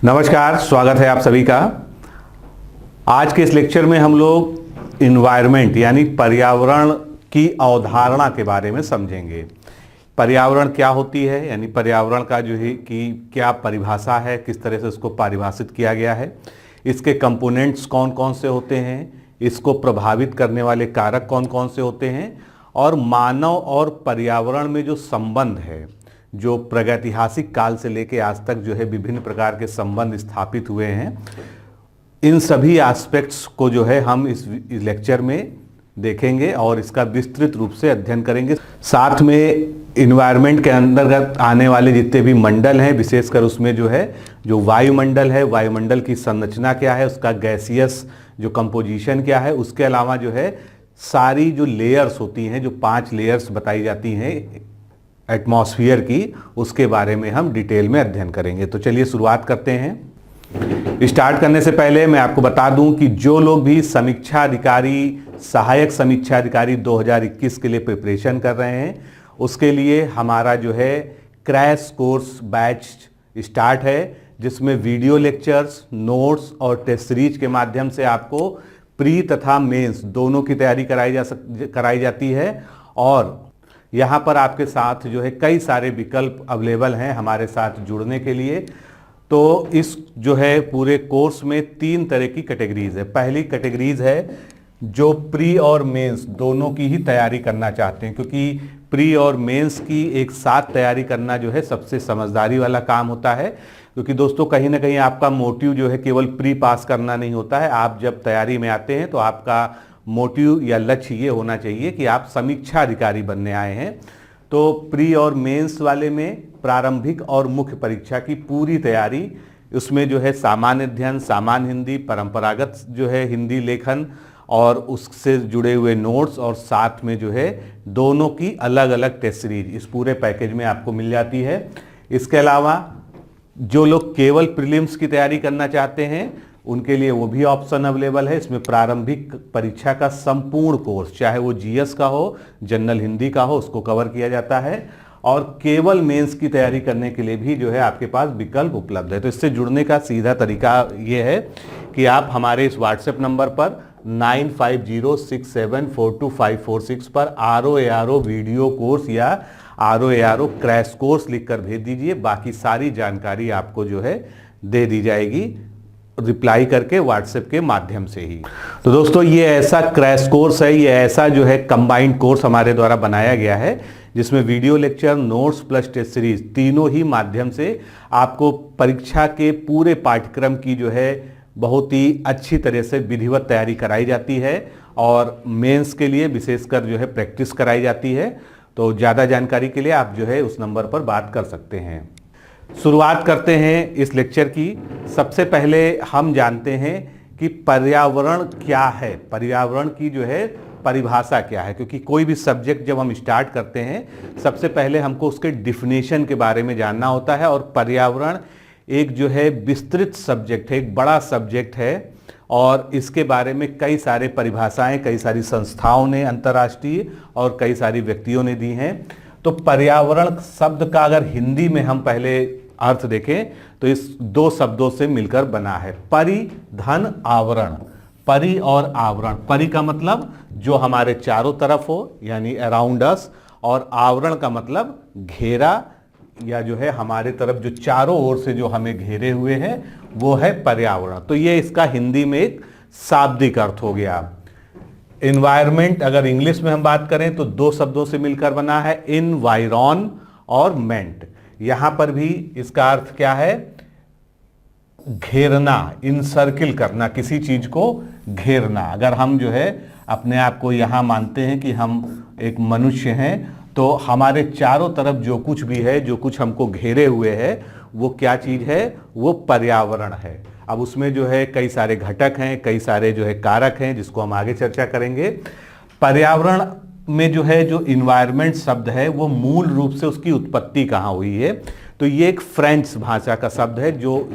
नमस्कार, स्वागत है आप सभी का। आज के इस लेक्चर में हम लोग इन्वायरमेंट यानी पर्यावरण की अवधारणा के बारे में समझेंगे। पर्यावरण क्या होती है, यानी पर्यावरण का जो है कि क्या परिभाषा है, किस तरह से उसको परिभाषित किया गया है, इसके कंपोनेंट्स कौन कौन से होते हैं, इसको प्रभावित करने वाले कारक कौन कौन से होते हैं, और मानव और पर्यावरण में जो संबंध है, जो प्रागैतिहासिक काल से लेकर आज तक जो है विभिन्न प्रकार के संबंध स्थापित हुए हैं, इन सभी एस्पेक्ट्स को जो है हम इस लेक्चर में देखेंगे और इसका विस्तृत रूप से अध्ययन करेंगे। साथ में इन्वायरमेंट के अंतर्गत आने वाले जितने भी मंडल हैं, विशेषकर उसमें जो है जो वायुमंडल है, वायुमंडल की संरचना क्या है, उसका गैसियस जो कंपोजिशन क्या है, उसके अलावा जो है सारी जो लेयर्स होती हैं, जो 5 लेयर्स बताई जाती हैं एटमॉस्फेयर की, उसके बारे में हम डिटेल में अध्ययन करेंगे। तो चलिए शुरुआत करते हैं। स्टार्ट करने से पहले मैं आपको बता दूं कि जो लोग भी समीक्षा अधिकारी, सहायक समीक्षा अधिकारी 2021 के लिए प्रिपरेशन कर रहे हैं, उसके लिए हमारा जो है क्रैश कोर्स बैच स्टार्ट है, जिसमें वीडियो लेक्चर्स, नोट्स और टेस्ट सीरीज के माध्यम से आपको प्री तथा मेंस दोनों की तैयारी कराई जाती है। और यहाँ पर आपके साथ जो है कई सारे विकल्प अवेलेबल हैं हमारे साथ जुड़ने के लिए। तो इस जो है पूरे कोर्स में 3 तरह की कैटेगरीज है। पहली कैटेगरीज है जो प्री और मेंस दोनों की ही तैयारी करना चाहते हैं, क्योंकि प्री और मेंस की एक साथ तैयारी करना जो है सबसे समझदारी वाला काम होता है। क्योंकि दोस्तों कहीं ना कहीं आपका मोटिव जो है केवल प्री पास करना नहीं होता है। आप जब तैयारी में आते हैं तो आपका मोटिव या लक्ष्य ये होना चाहिए कि आप समीक्षा अधिकारी बनने आए हैं। तो प्री और मेंस वाले में प्रारंभिक और मुख्य परीक्षा की पूरी तैयारी, उसमें जो है सामान्य अध्ययन, सामान्य हिंदी, परंपरागत जो है हिंदी लेखन और उससे जुड़े हुए नोट्स, और साथ में जो है दोनों की अलग अलग टेस्ट सीरीज इस पूरे पैकेज में आपको मिल जाती है। इसके अलावा जो लोग केवल प्रीलिम्स की तैयारी करना चाहते हैं, उनके लिए वो भी ऑप्शन अवेलेबल है। इसमें प्रारंभिक परीक्षा का संपूर्ण कोर्स, चाहे वो जीएस का हो, जनरल हिंदी का हो, उसको कवर किया जाता है। और केवल मेंस की तैयारी करने के लिए भी जो है आपके पास विकल्प उपलब्ध है। तो इससे जुड़ने का सीधा तरीका ये है कि आप हमारे इस व्हाट्सएप नंबर पर 9506742546 पर ROARO वीडियो कोर्स या ROARO क्रैश कोर्स लिखकर भेज दीजिए। बाकी सारी जानकारी आपको जो है दे दी जाएगी रिप्लाई करके व्हाट्सएप के माध्यम से ही। तो दोस्तों ये ऐसा क्रैश कोर्स है, ये ऐसा जो है कंबाइंड कोर्स हमारे द्वारा बनाया गया है, जिसमें video lecture, notes plus test series तीनों ही माध्यम से आपको परीक्षा के पूरे पाठ्यक्रम की जो है बहुत ही अच्छी तरह से विधिवत तैयारी कराई जाती है और मेंस के लिए विशेषकर जो है प्रैक्टिस कराई जाती है। तो ज़्यादा जानकारी के लिए आप जो है उस नंबर पर बात कर सकते हैं। शुरुआत करते हैं इस लेक्चर की। सबसे पहले हम जानते हैं कि पर्यावरण क्या है, पर्यावरण की जो है परिभाषा क्या है। क्योंकि कोई भी सब्जेक्ट जब हम स्टार्ट करते हैं, सबसे पहले हमको उसके डिफिनेशन के बारे में जानना होता है। और पर्यावरण एक जो है विस्तृत सब्जेक्ट है, एक बड़ा सब्जेक्ट है, और इसके बारे में कई सारे परिभाषाएं कई सारी संस्थाओं ने अंतर्राष्ट्रीय और कई सारी व्यक्तियों ने दी हैं। तो पर्यावरण शब्द का अगर हिंदी में हम पहले अर्थ देखें तो इस 2 शब्दों से मिलकर बना है, परि धन आवरण। परि और आवरण, परि का मतलब जो हमारे चारों तरफ हो यानी अराउंड अस, और आवरण का मतलब घेरा या जो है हमारे तरफ जो चारों ओर से जो हमें घेरे हुए हैं वो है पर्यावरण। तो ये इसका हिंदी में एक शाब्दिक अर्थ हो गया। एनवायरमेंट अगर इंग्लिश में हम बात करें तो 2 शब्दों से मिलकर बना है, इनवायरन और मेंट। यहां पर भी इसका अर्थ क्या है, घेरना, इनसर्किल करना, किसी चीज को घेरना। अगर हम जो है अपने आप को यहां मानते हैं कि हम एक मनुष्य हैं, तो हमारे चारों तरफ जो कुछ भी है, जो कुछ हमको घेरे हुए है, वो क्या चीज है, वो पर्यावरण है। अब उसमें जो है कई सारे घटक हैं, कई सारे जो है कारक हैं, जिसको हम आगे चर्चा करेंगे। पर्यावरण में जो है जो इन्वायरमेंट शब्द है, वो मूल रूप से उसकी उत्पत्ति कहाँ हुई है, तो ये एक फ्रेंच भाषा का शब्द है, जो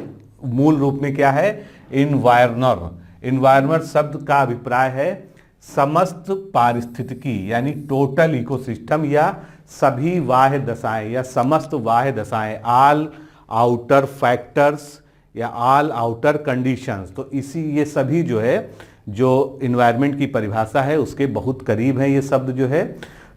मूल रूप में क्या है, इन्वायरनर। इन्वायरनर शब्द का अभिप्राय है समस्त पारिस्थितिकी यानी टोटल इकोसिस्टम, या सभी बाह्य दशाएं या समस्त बाह्य दशाएं, ऑल आउटर फैक्टर्स या ऑल आउटर कंडीशंस। तो ये सभी जो है जो इन्वायरमेंट की परिभाषा है उसके बहुत करीब है ये शब्द जो है।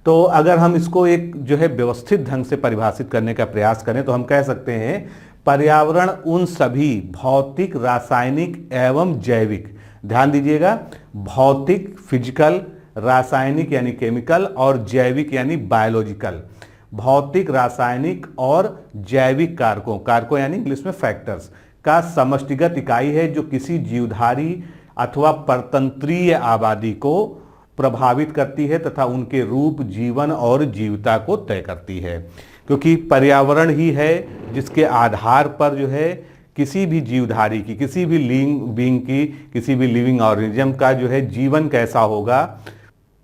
तो अगर हम इसको एक जो है व्यवस्थित ढंग से परिभाषित करने का प्रयास करें तो हम कह सकते हैं पर्यावरण उन सभी भौतिक, रासायनिक एवं जैविक, ध्यान दीजिएगा, भौतिक फिजिकल, रासायनिक यानी केमिकल और जैविक यानी बायोलॉजिकल, भौतिक, रासायनिक और जैविक कारकों यानी इंग्लिश में फैक्टर्स का समष्टिगत इकाई है जो किसी जीवधारी अथवा परतंत्रीय आबादी को प्रभावित करती है तथा उनके रूप, जीवन और जीवता को तय करती है। क्योंकि पर्यावरण ही है जिसके आधार पर जो है किसी भी जीवधारी की, किसी भी लिविंग बीइंग की, किसी भी लिविंग ऑर्गेनिज्म का जो है जीवन कैसा होगा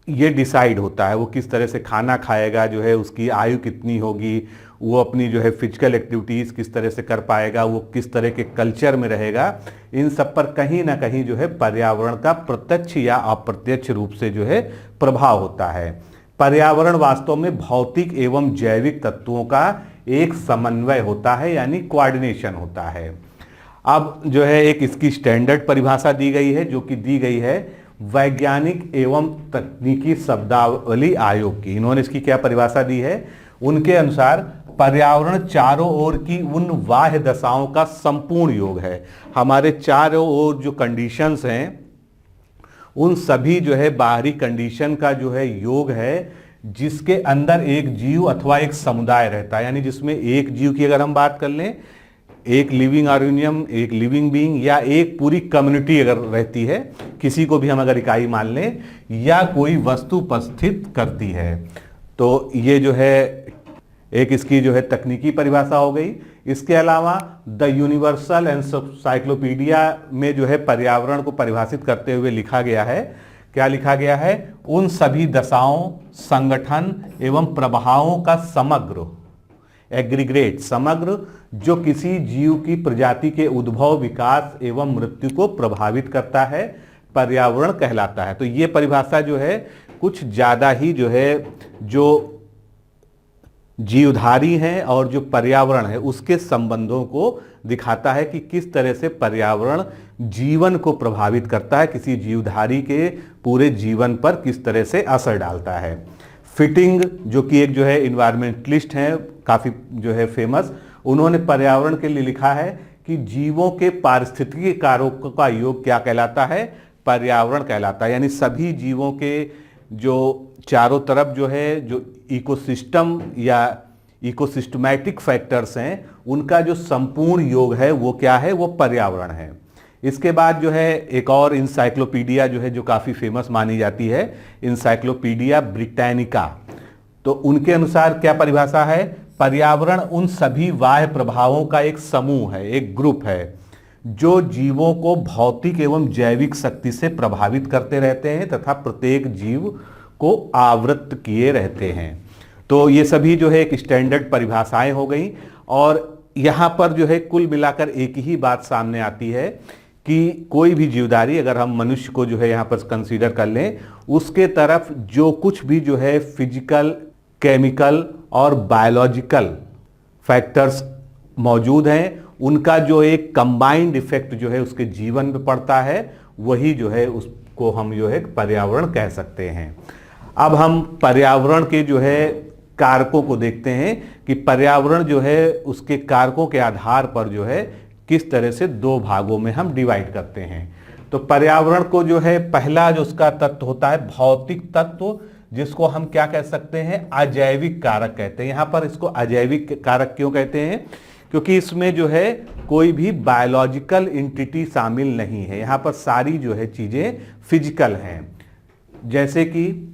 ये डिसाइड होता है। वो किस तरह से खाना खाएगा, जो है उसकी आयु कितनी होगी, वो अपनी जो है फिजिकल एक्टिविटीज़ किस तरह से कर पाएगा, वो किस तरह के कल्चर में रहेगा, इन सब पर कहीं ना कहीं जो है पर्यावरण का प्रत्यक्ष या अप्रत्यक्ष रूप से जो है प्रभाव होता है। पर्यावरण वास्तव में भौतिक एवं जैविक तत्वों का एक समन्वय होता है यानी कोऑर्डिनेशन होता है। अब जो है एक इसकी स्टैंडर्ड परिभाषा दी गई है जो कि दी गई है वैज्ञानिक एवं तकनीकी शब्दावली आयोग की। इन्होंने इसकी क्या परिभाषा दी है? उनके अनुसार पर्यावरण चारों ओर की उन बाह्य दशाओं का संपूर्ण योग है। हमारे चारों ओर जो कंडीशंस हैं उन सभी जो है बाहरी कंडीशन का जो है योग है जिसके अंदर एक जीव अथवा एक समुदाय रहता है। यानी जिसमें एक जीव की अगर हम बात कर लें, एक लिविंग ऑर्गेनिज्म, एक लिविंग बीइंग या एक पूरी कम्युनिटी अगर रहती है, किसी को भी हम अगर इकाई मान लें, या कोई वस्तु उपस्थित करती है, तो ये जो है एक इसकी जो है तकनीकी परिभाषा हो गई। इसके अलावा द यूनिवर्सल एनसाइक्लोपीडिया में जो है पर्यावरण को परिभाषित करते हुए लिखा गया है, क्या लिखा गया है? उन सभी दशाओं, संगठन एवं प्रभावों का समग्र, एग्रीग्रेट, समग्र, जो किसी जीव की प्रजाति के उद्भव, विकास एवं मृत्यु को प्रभावित करता है, पर्यावरण कहलाता है। तो ये परिभाषा जो है कुछ ज्यादा ही जो है जो जीवधारी हैं और जो पर्यावरण है उसके संबंधों को दिखाता है कि किस तरह से पर्यावरण जीवन को प्रभावित करता है, किसी जीवधारी के पूरे जीवन पर किस तरह से असर डालता है। फिटिंग जो कि एक जो है इन्वायरमेंटलिस्ट हैं, काफ़ी जो है फेमस, उन्होंने पर्यावरण के लिए लिखा है कि जीवों के पारिस्थितिकी कारकों का योग क्या कहलाता है? पर्यावरण कहलाता है। यानी सभी जीवों के जो चारों तरफ जो है जो इकोसिस्टम या इकोसिस्टमैटिक फैक्टर्स हैं उनका जो संपूर्ण योग है वो क्या है? वो पर्यावरण है। इसके बाद जो है एक और इंसाइक्लोपीडिया जो है जो काफ़ी फेमस मानी जाती है, इंसाइक्लोपीडिया ब्रिटानिका, तो उनके अनुसार क्या परिभाषा है? पर्यावरण उन सभी बाह्य प्रभावों का एक समूह है, एक ग्रुप है जो जीवों को भौतिक एवं जैविक शक्ति से प्रभावित करते रहते हैं तथा प्रत्येक जीव को आवृत किए रहते हैं। तो ये सभी जो है एक स्टैंडर्ड परिभाषाएं हो गई और यहाँ पर जो है कुल मिलाकर एक ही बात सामने आती है कि कोई भी जीवधारी, अगर हम मनुष्य को जो है यहाँ पर कंसीडर कर लें, उसके तरफ जो कुछ भी जो है फिजिकल, केमिकल और बायोलॉजिकल फैक्टर्स मौजूद हैं उनका जो एक कंबाइंड इफेक्ट जो है उसके जीवन पे पड़ता है, वही जो है उसको हम जो है पर्यावरण कह सकते हैं। अब हम पर्यावरण के जो है कारकों को देखते हैं कि पर्यावरण जो है उसके कारकों के आधार पर जो है किस तरह से दो भागों में हम डिवाइड करते हैं। तो पर्यावरण को जो है पहला जो उसका तत्व होता है भौतिक तत्व, जिसको हम क्या कह सकते हैं? अजैविक कारक कहते हैं। यहाँ पर इसको अजैविक कारक क्यों कहते हैं? क्योंकि इसमें जो है कोई भी बायोलॉजिकल एंटिटी शामिल नहीं है। यहाँ पर सारी जो है चीजें फिजिकल हैं, जैसे कि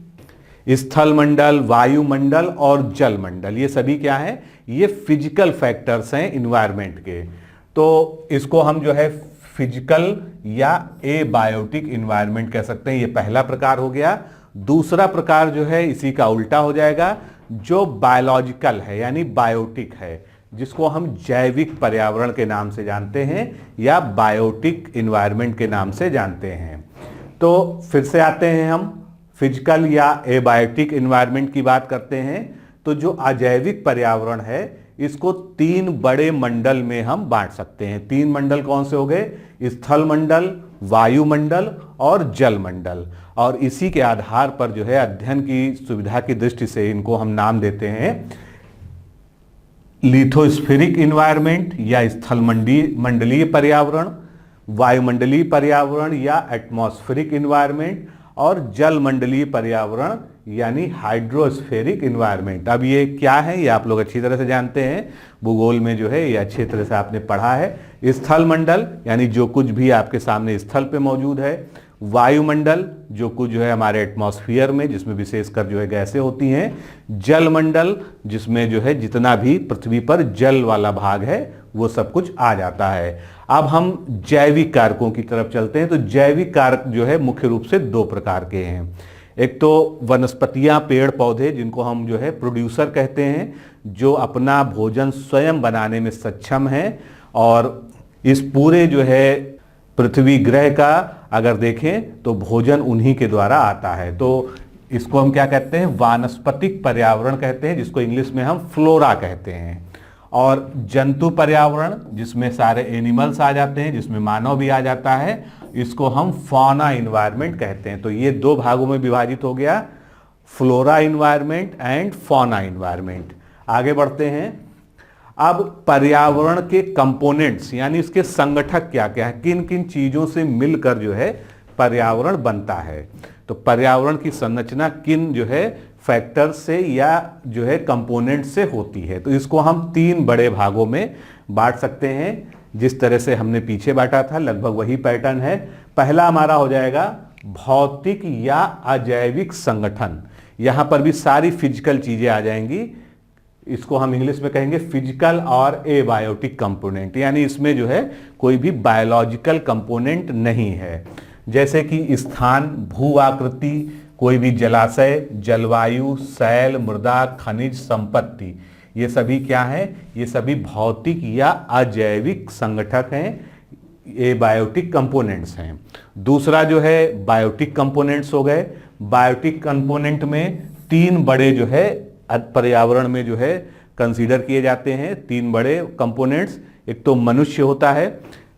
स्थल मंडल, वायुमंडल और जल मंडल, ये सभी क्या है? ये फिजिकल फैक्टर्स हैं इन्वायरमेंट के। तो इसको हम जो है फिजिकल या एबायोटिक इन्वायरमेंट कह सकते हैं। ये पहला प्रकार हो गया। दूसरा प्रकार जो है इसी का उल्टा हो जाएगा, जो बायोलॉजिकल है यानी बायोटिक है, जिसको हम जैविक पर्यावरण के नाम से जानते हैं या बायोटिक इन्वायरमेंट के नाम से जानते हैं। तो फिर से आते हैं हम फिजिकल या एबायोटिक इन्वायरमेंट की बात करते हैं। तो जो अजैविक पर्यावरण है इसको तीन बड़े मंडल में हम बांट सकते हैं। तीन मंडल कौन से हो गए? स्थल मंडल, वायुमंडल और जल मंडल। और इसी के आधार पर जो है अध्ययन की सुविधा की दृष्टि से इनको हम नाम देते हैं लिथोस्फेरिक इन्वायरमेंट या स्थल मंडलीय पर्यावरण, वायुमंडलीय पर्यावरण या एटमॉस्फेरिक इन्वायरमेंट, और जल मंडलीय पर्यावरण यानी हाइड्रोस्फेरिक इन्वायरमेंट। अब ये क्या है ये आप लोग अच्छी तरह से जानते हैं, भूगोल में जो है ये अच्छी तरह से आपने पढ़ा है। स्थल मंडल यानी जो कुछ भी आपके सामने स्थल पे मौजूद है, वायुमंडल जो कुछ जो है हमारे एटमॉस्फेयर में जिसमें विशेषकर जो है गैसें होती हैं, जल मंडल जिसमें जो है जितना भी पृथ्वी पर जल वाला भाग है वो सब कुछ आ जाता है। अब हम जैविक कारकों की तरफ चलते हैं। तो जैविक कारक जो है मुख्य रूप से दो प्रकार के हैं। एक तो वनस्पतियां, पेड़ पौधे जिनको हम जो है प्रोड्यूसर कहते हैं, जो अपना भोजन स्वयं बनाने में सक्षम हैं और इस पूरे जो है पृथ्वी ग्रह का अगर देखें तो भोजन उन्हीं के द्वारा आता है। तो इसको हम क्या कहते हैं? वानस्पतिक पर्यावरण कहते हैं, जिसको इंग्लिश में हम फ्लोरा कहते हैं। और जंतु पर्यावरण जिसमें सारे एनिमल्स आ जाते हैं, जिसमें मानव भी आ जाता है, इसको हम फॉना इन्वायरमेंट कहते हैं। तो ये दो भागों में विभाजित हो गया, फ्लोरा इन्वायरमेंट एंड फॉना इन्वायरमेंट। आगे बढ़ते हैं। अब पर्यावरण के कंपोनेंट्स यानी इसके संगठक क्या क्या है, किन किन चीजों से मिलकर जो है पर्यावरण बनता है। तो पर्यावरण की संरचना किन जो है फैक्टर से या जो है कंपोनेंट से होती है। तो इसको हम तीन बड़े भागों में बांट सकते हैं। जिस तरह से हमने पीछे बांटा था लगभग वही पैटर्न है। पहला हमारा हो जाएगा भौतिक या अजैविक संगठन। यहां पर भी सारी फिजिकल चीजें आ जाएंगी। इसको हम इंग्लिश में कहेंगे फिजिकल और एबायोटिक कंपोनेंट, यानी इसमें जो है कोई भी बायोलॉजिकल कंपोनेंट नहीं है। जैसे कि स्थान, भू आकृति, कोई भी जलाशय, जलवायु, शैल, मृदा, खनिज, संपत्ति, ये सभी क्या है? ये सभी भौतिक या अजैविक संगठक हैं, एबायोटिक कंपोनेंट्स हैं। दूसरा जो है बायोटिक कंपोनेंट्स हो गए। बायोटिक कंपोनेंट में तीन बड़े जो है पर्यावरण में जो है कंसीडर किए जाते हैं, तीन बड़े कंपोनेंट्स। एक तो मनुष्य होता है,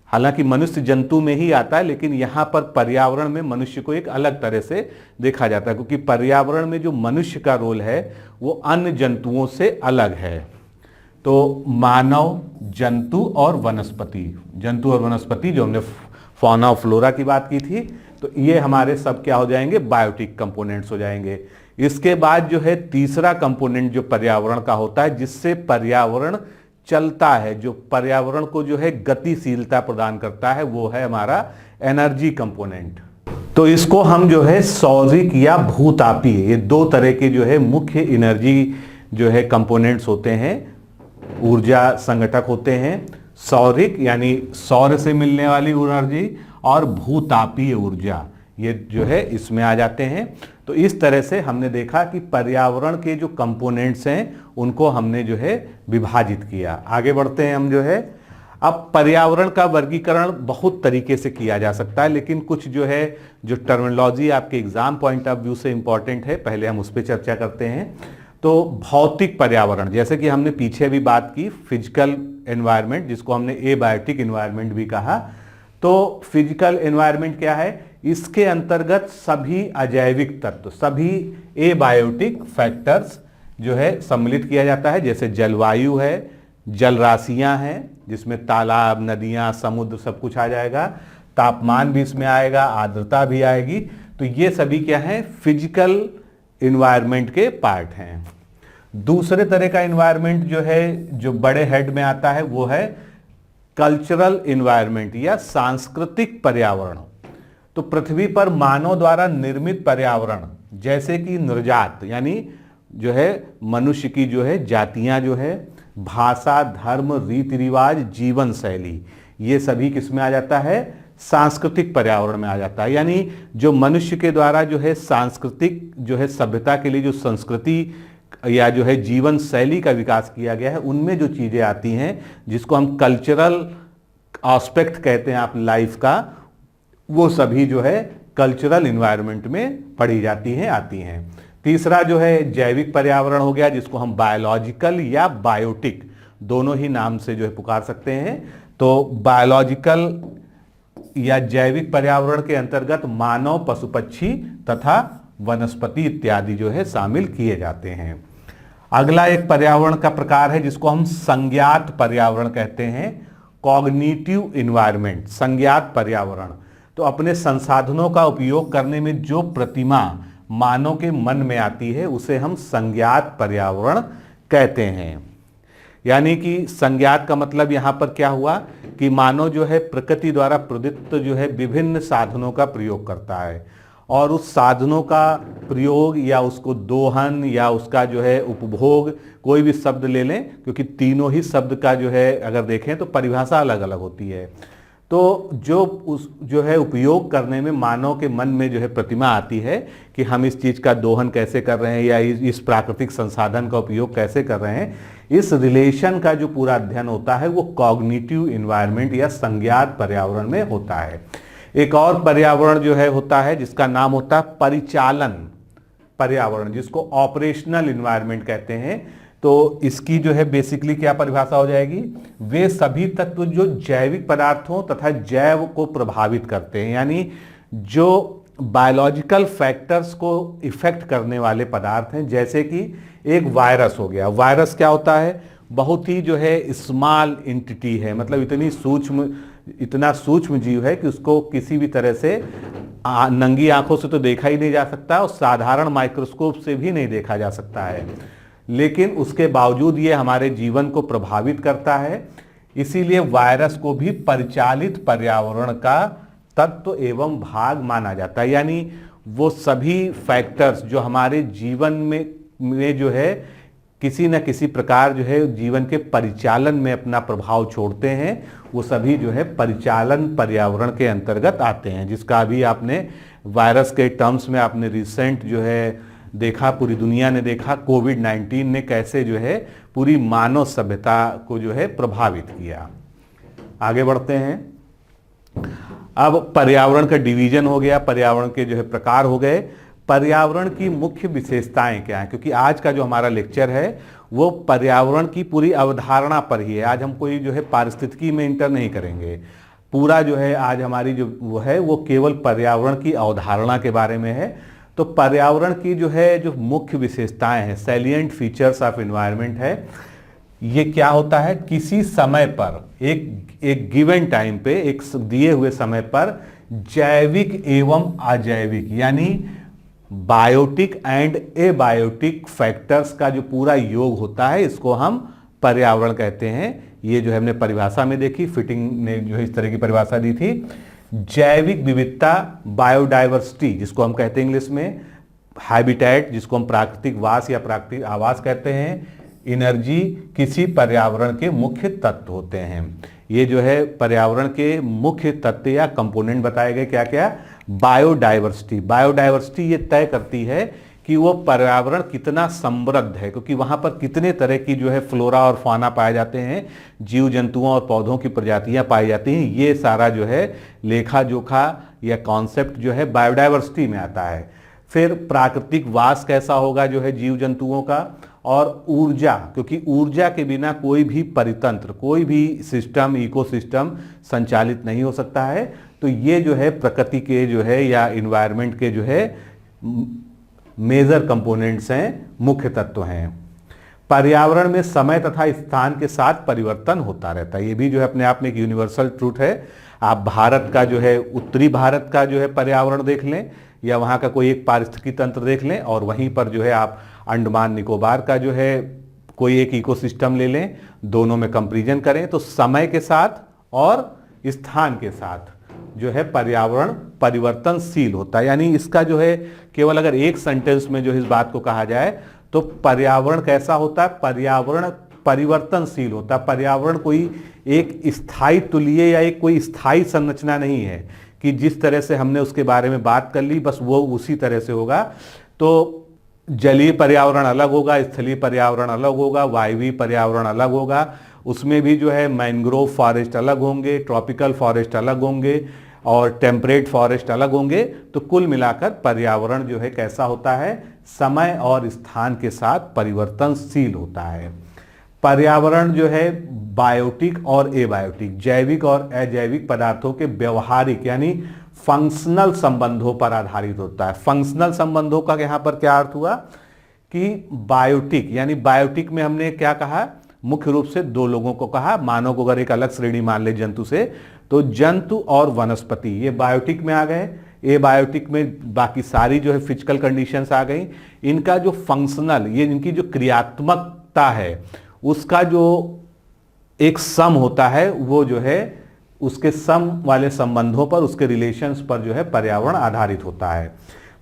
हालांकि मनुष्य जंतु में ही आता है, लेकिन यहाँ पर पर्यावरण में मनुष्य को एक अलग तरह से देखा जाता है, क्योंकि पर्यावरण में जो मनुष्य का रोल है वो अन्य जंतुओं से अलग है। तो मानव, जंतु और वनस्पति, जंतु और वनस्पति जो हमने फौना और फ्लोरा की बात की थी, तो ये हमारे सब क्या हो जाएंगे? बायोटिक कंपोनेंट्स हो जाएंगे। इसके बाद जो है तीसरा कंपोनेंट जो पर्यावरण का होता है, जिससे पर्यावरण चलता है, जो पर्यावरण को जो है गतिशीलता प्रदान करता है, वो है हमारा एनर्जी कंपोनेंट। तो इसको हम जो है सौरिक या भूतापीय, ये दो तरह के जो है मुख्य एनर्जी जो है कंपोनेंट्स होते हैं, ऊर्जा संगठक होते हैं। सौरिक यानी सौर से मिलने वाली एनर्जी और भूतापीय ऊर्जा, ये जो है इसमें आ जाते हैं। तो इस तरह से हमने देखा कि पर्यावरण के जो कंपोनेंट्स हैं उनको हमने जो है विभाजित किया। आगे बढ़ते हैं हम जो है। अब पर्यावरण का वर्गीकरण बहुत तरीके से किया जा सकता है, लेकिन कुछ जो है जो टर्मिनोलॉजी आपके एग्जाम पॉइंट ऑफ व्यू से इंपॉर्टेंट है, पहले हम उस पर चर्चा करते हैं। तो भौतिक पर्यावरण, जैसे कि हमने पीछे भी बात की, फिजिकल एनवायरनमेंट जिसको हमने एबायोटिक एनवायरनमेंट भी कहा। तो फिजिकल एनवायरनमेंट क्या है? इसके अंतर्गत सभी अजैविक तत्व, सभी एबायोटिक फैक्टर्स जो है सम्मिलित किया जाता है। जैसे जलवायु है, जल राशियां हैं जिसमें तालाब, नदियां, समुद्र सब कुछ आ जाएगा, तापमान भी इसमें आएगा, आर्द्रता भी आएगी। तो ये सभी क्या है? फिजिकल एनवायरनमेंट के पार्ट हैं। दूसरे तरह का एनवायरनमेंट जो है, जो बड़े हेड में आता है, वो है कल्चरल एनवायरनमेंट या सांस्कृतिक पर्यावरण। तो पृथ्वी पर मानव द्वारा निर्मित पर्यावरण, जैसे कि नृजात यानी जो है मनुष्य की जो है जातियां जो है, भाषा, धर्म, रीति रिवाज, जीवन शैली, ये सभी किस में आ जाता है? सांस्कृतिक पर्यावरण में आ जाता है। यानी जो मनुष्य के द्वारा जो है सांस्कृतिक जो है सभ्यता के लिए जो संस्कृति या जो है जीवन शैली का विकास किया गया है, उनमें जो चीजें आती हैं जिसको हम कल्चरल एस्पेक्ट कहते हैं आप लाइफ का, वो सभी जो है कल्चरल एनवायरनमेंट में पढ़ी जाती हैं, आती हैं। तीसरा जो है जैविक पर्यावरण हो गया, जिसको हम बायोलॉजिकल या बायोटिक दोनों ही नाम से जो है पुकार सकते हैं। तो बायोलॉजिकल या जैविक पर्यावरण के अंतर्गत मानव, पशु पक्षी तथा वनस्पति इत्यादि जो है शामिल किए जाते हैं। अगला एक पर्यावरण का प्रकार है जिसको हम संज्ञात पर्यावरण कहते हैं, कॉग्निटिव इन्वायरमेंट, संज्ञात पर्यावरण। तो अपने संसाधनों का उपयोग करने में जो प्रतिमा मानव के मन में आती है उसे हम संज्ञात पर्यावरण कहते हैं। यानी कि संज्ञात का मतलब यहाँ पर क्या हुआ कि मानव जो है प्रकृति द्वारा प्रदत्त जो है विभिन्न साधनों का प्रयोग करता है, और उस साधनों का प्रयोग या उसको दोहन या उसका जो है उपभोग, कोई भी शब्द ले लें, क्योंकि तीनों ही शब्द का जो है अगर देखें तो परिभाषा अलग अलग होती है। तो जो है उपयोग करने में मानव के मन में जो है प्रतिमा आती है कि हम इस चीज़ का दोहन कैसे कर रहे हैं या इस प्राकृतिक संसाधन का उपयोग कैसे कर रहे हैं, इस रिलेशन का जो पूरा अध्ययन होता है वो कॉग्निटिव इन्वायरमेंट या संज्ञात पर्यावरण में होता है। एक और पर्यावरण जो है होता है जिसका नाम होता है परिचालन पर्यावरण, जिसको ऑपरेशनल इन्वायरमेंट कहते हैं। तो इसकी जो है बेसिकली क्या परिभाषा हो जाएगी, वे सभी तत्व जो जैविक पदार्थों तथा जैव को प्रभावित करते हैं, यानी जो बायोलॉजिकल फैक्टर्स को इफेक्ट करने वाले पदार्थ हैं। जैसे कि एक वायरस हो गया, वायरस क्या होता है, बहुत ही जो है स्मॉल एंटिटी है, मतलब इतना सूक्ष्म जीव है कि उसको किसी भी तरह से नंगी आंखों से तो देखा ही नहीं जा सकता और साधारण माइक्रोस्कोप से भी नहीं देखा जा सकता है, लेकिन उसके बावजूद ये हमारे जीवन को प्रभावित करता है। इसीलिए वायरस को भी परिचालित पर्यावरण का तत्व एवं भाग माना जाता है। यानी वो सभी फैक्टर्स जो हमारे जीवन में जो है किसी न किसी प्रकार जो है जीवन के परिचालन में अपना प्रभाव छोड़ते हैं, वो सभी जो है परिचालन पर्यावरण के अंतर्गत आते हैं। जिसका अभी आपने वायरस के टर्म्स में आपने रिसेंट जो है देखा, पूरी दुनिया ने देखा, कोविड-19 ने कैसे जो है पूरी मानव सभ्यता को जो है प्रभावित किया। आगे बढ़ते हैं। अब पर्यावरण का डिवीजन हो गया, पर्यावरण के जो है प्रकार हो गए। पर्यावरण की मुख्य विशेषताएं क्या हैं, क्योंकि आज का जो हमारा लेक्चर है वो पर्यावरण की पूरी अवधारणा पर ही है। आज हम कोई जो है पारिस्थितिकी में इंटर नहीं करेंगे, पूरा जो है आज हमारी जो वो है वो केवल पर्यावरण की अवधारणा के बारे में है। तो पर्यावरण की जो है जो मुख्य विशेषताएं हैं, सैलिएंट फीचर्स ऑफ एनवायरनमेंट है, ये क्या होता है, किसी समय पर एक गिवन टाइम पे, एक दिए हुए समय पर जैविक एवं अजैविक यानी बायोटिक एंड एबायोटिक फैक्टर्स का जो पूरा योग होता है, इसको हम पर्यावरण कहते हैं। ये जो है हमने परिभाषा में देखी, फिटिंग ने जो है इस तरह की परिभाषा दी थी। जैविक विविधता, बायोडाइवर्सिटी जिसको हम कहते हैं इंग्लिश में, हैबिटेट जिसको हम प्राकृतिक वास या प्राकृतिक आवास कहते हैं, एनर्जी किसी पर्यावरण के मुख्य तत्व होते हैं। ये जो है पर्यावरण के मुख्य तत्व या कंपोनेंट बताए गए क्या क्या। बायोडाइवर्सिटी, बायोडाइवर्सिटी ये तय करती है कि वो पर्यावरण कितना समृद्ध है, क्योंकि वहाँ पर कितने तरह की जो है फ्लोरा और फाना पाए जाते हैं, जीव जंतुओं और पौधों की प्रजातियाँ पाई जाती हैं। ये सारा जो है लेखा जोखा या कॉन्सेप्ट जो है बायोडाइवर्सिटी में आता है। फिर प्राकृतिक वास कैसा होगा जो है जीव जंतुओं का, और ऊर्जा, क्योंकि ऊर्जा के बिना कोई भी परितंत्र, कोई भी सिस्टम, इकोसिस्टम संचालित नहीं हो सकता है। तो ये जो है प्रकृति के जो है या इन्वायरमेंट के जो है मेजर कंपोनेंट्स हैं, मुख्य तत्व हैं। पर्यावरण में समय तथा स्थान के साथ परिवर्तन होता रहता है, ये भी जो है अपने आप में एक यूनिवर्सल ट्रूथ है। आप भारत का जो है, उत्तरी भारत का जो है पर्यावरण देख लें या वहाँ का कोई एक पारिस्थितिकी तंत्र देख लें, और वहीं पर जो है आप अंडमान निकोबार का जो है कोई एक इकोसिस्टम ले लें, दोनों में कंपैरिजन करें, तो समय के साथ और स्थान के साथ जो है पर्यावरण परिवर्तनशील होता है। यानी इसका जो है केवल अगर एक सेंटेंस में जो इस बात को कहा जाए तो पर्यावरण कैसा होता है, पर्यावरण परिवर्तनशील होता है। पर्यावरण कोई एक स्थायी तुल्य या एक कोई स्थायी संरचना नहीं है कि जिस तरह से हमने उसके बारे में बात कर ली बस वो उसी तरह से होगा। तो जलीय पर्यावरण अलग होगा, स्थलीय पर्यावरण अलग होगा, वायवीय पर्यावरण अलग होगा, उसमें भी जो है मैंग्रोव फॉरेस्ट अलग होंगे, ट्रॉपिकल फॉरेस्ट अलग होंगे और टेम्परेट फॉरेस्ट अलग होंगे। तो कुल मिलाकर पर्यावरण जो है कैसा होता है, समय और स्थान के साथ परिवर्तनशील होता है। पर्यावरण जो है बायोटिक और एबायोटिक, जैविक और अजैविक पदार्थों के व्यवहारिक यानी फंक्शनल संबंधों पर आधारित होता है। फंक्शनल संबंधों का यहां पर क्या अर्थ हुआ कि बायोटिक यानी बायोटिक में हमने क्या कहा, मुख्य रूप से दो लोगों को कहा। मानव को अगर एक अलग श्रेणी मान ले जंतु से, तो जंतु और वनस्पति ये बायोटिक में आ गए। एबायोटिक में बाकी सारी जो है फिजिकल कंडीशंस आ गई। इनका जो फंक्शनल, ये इनकी जो क्रियात्मकता है उसका जो एक सम होता है, वो जो है उसके सम वाले संबंधों पर, उसके रिलेशंस पर जो है पर्यावरण आधारित होता है।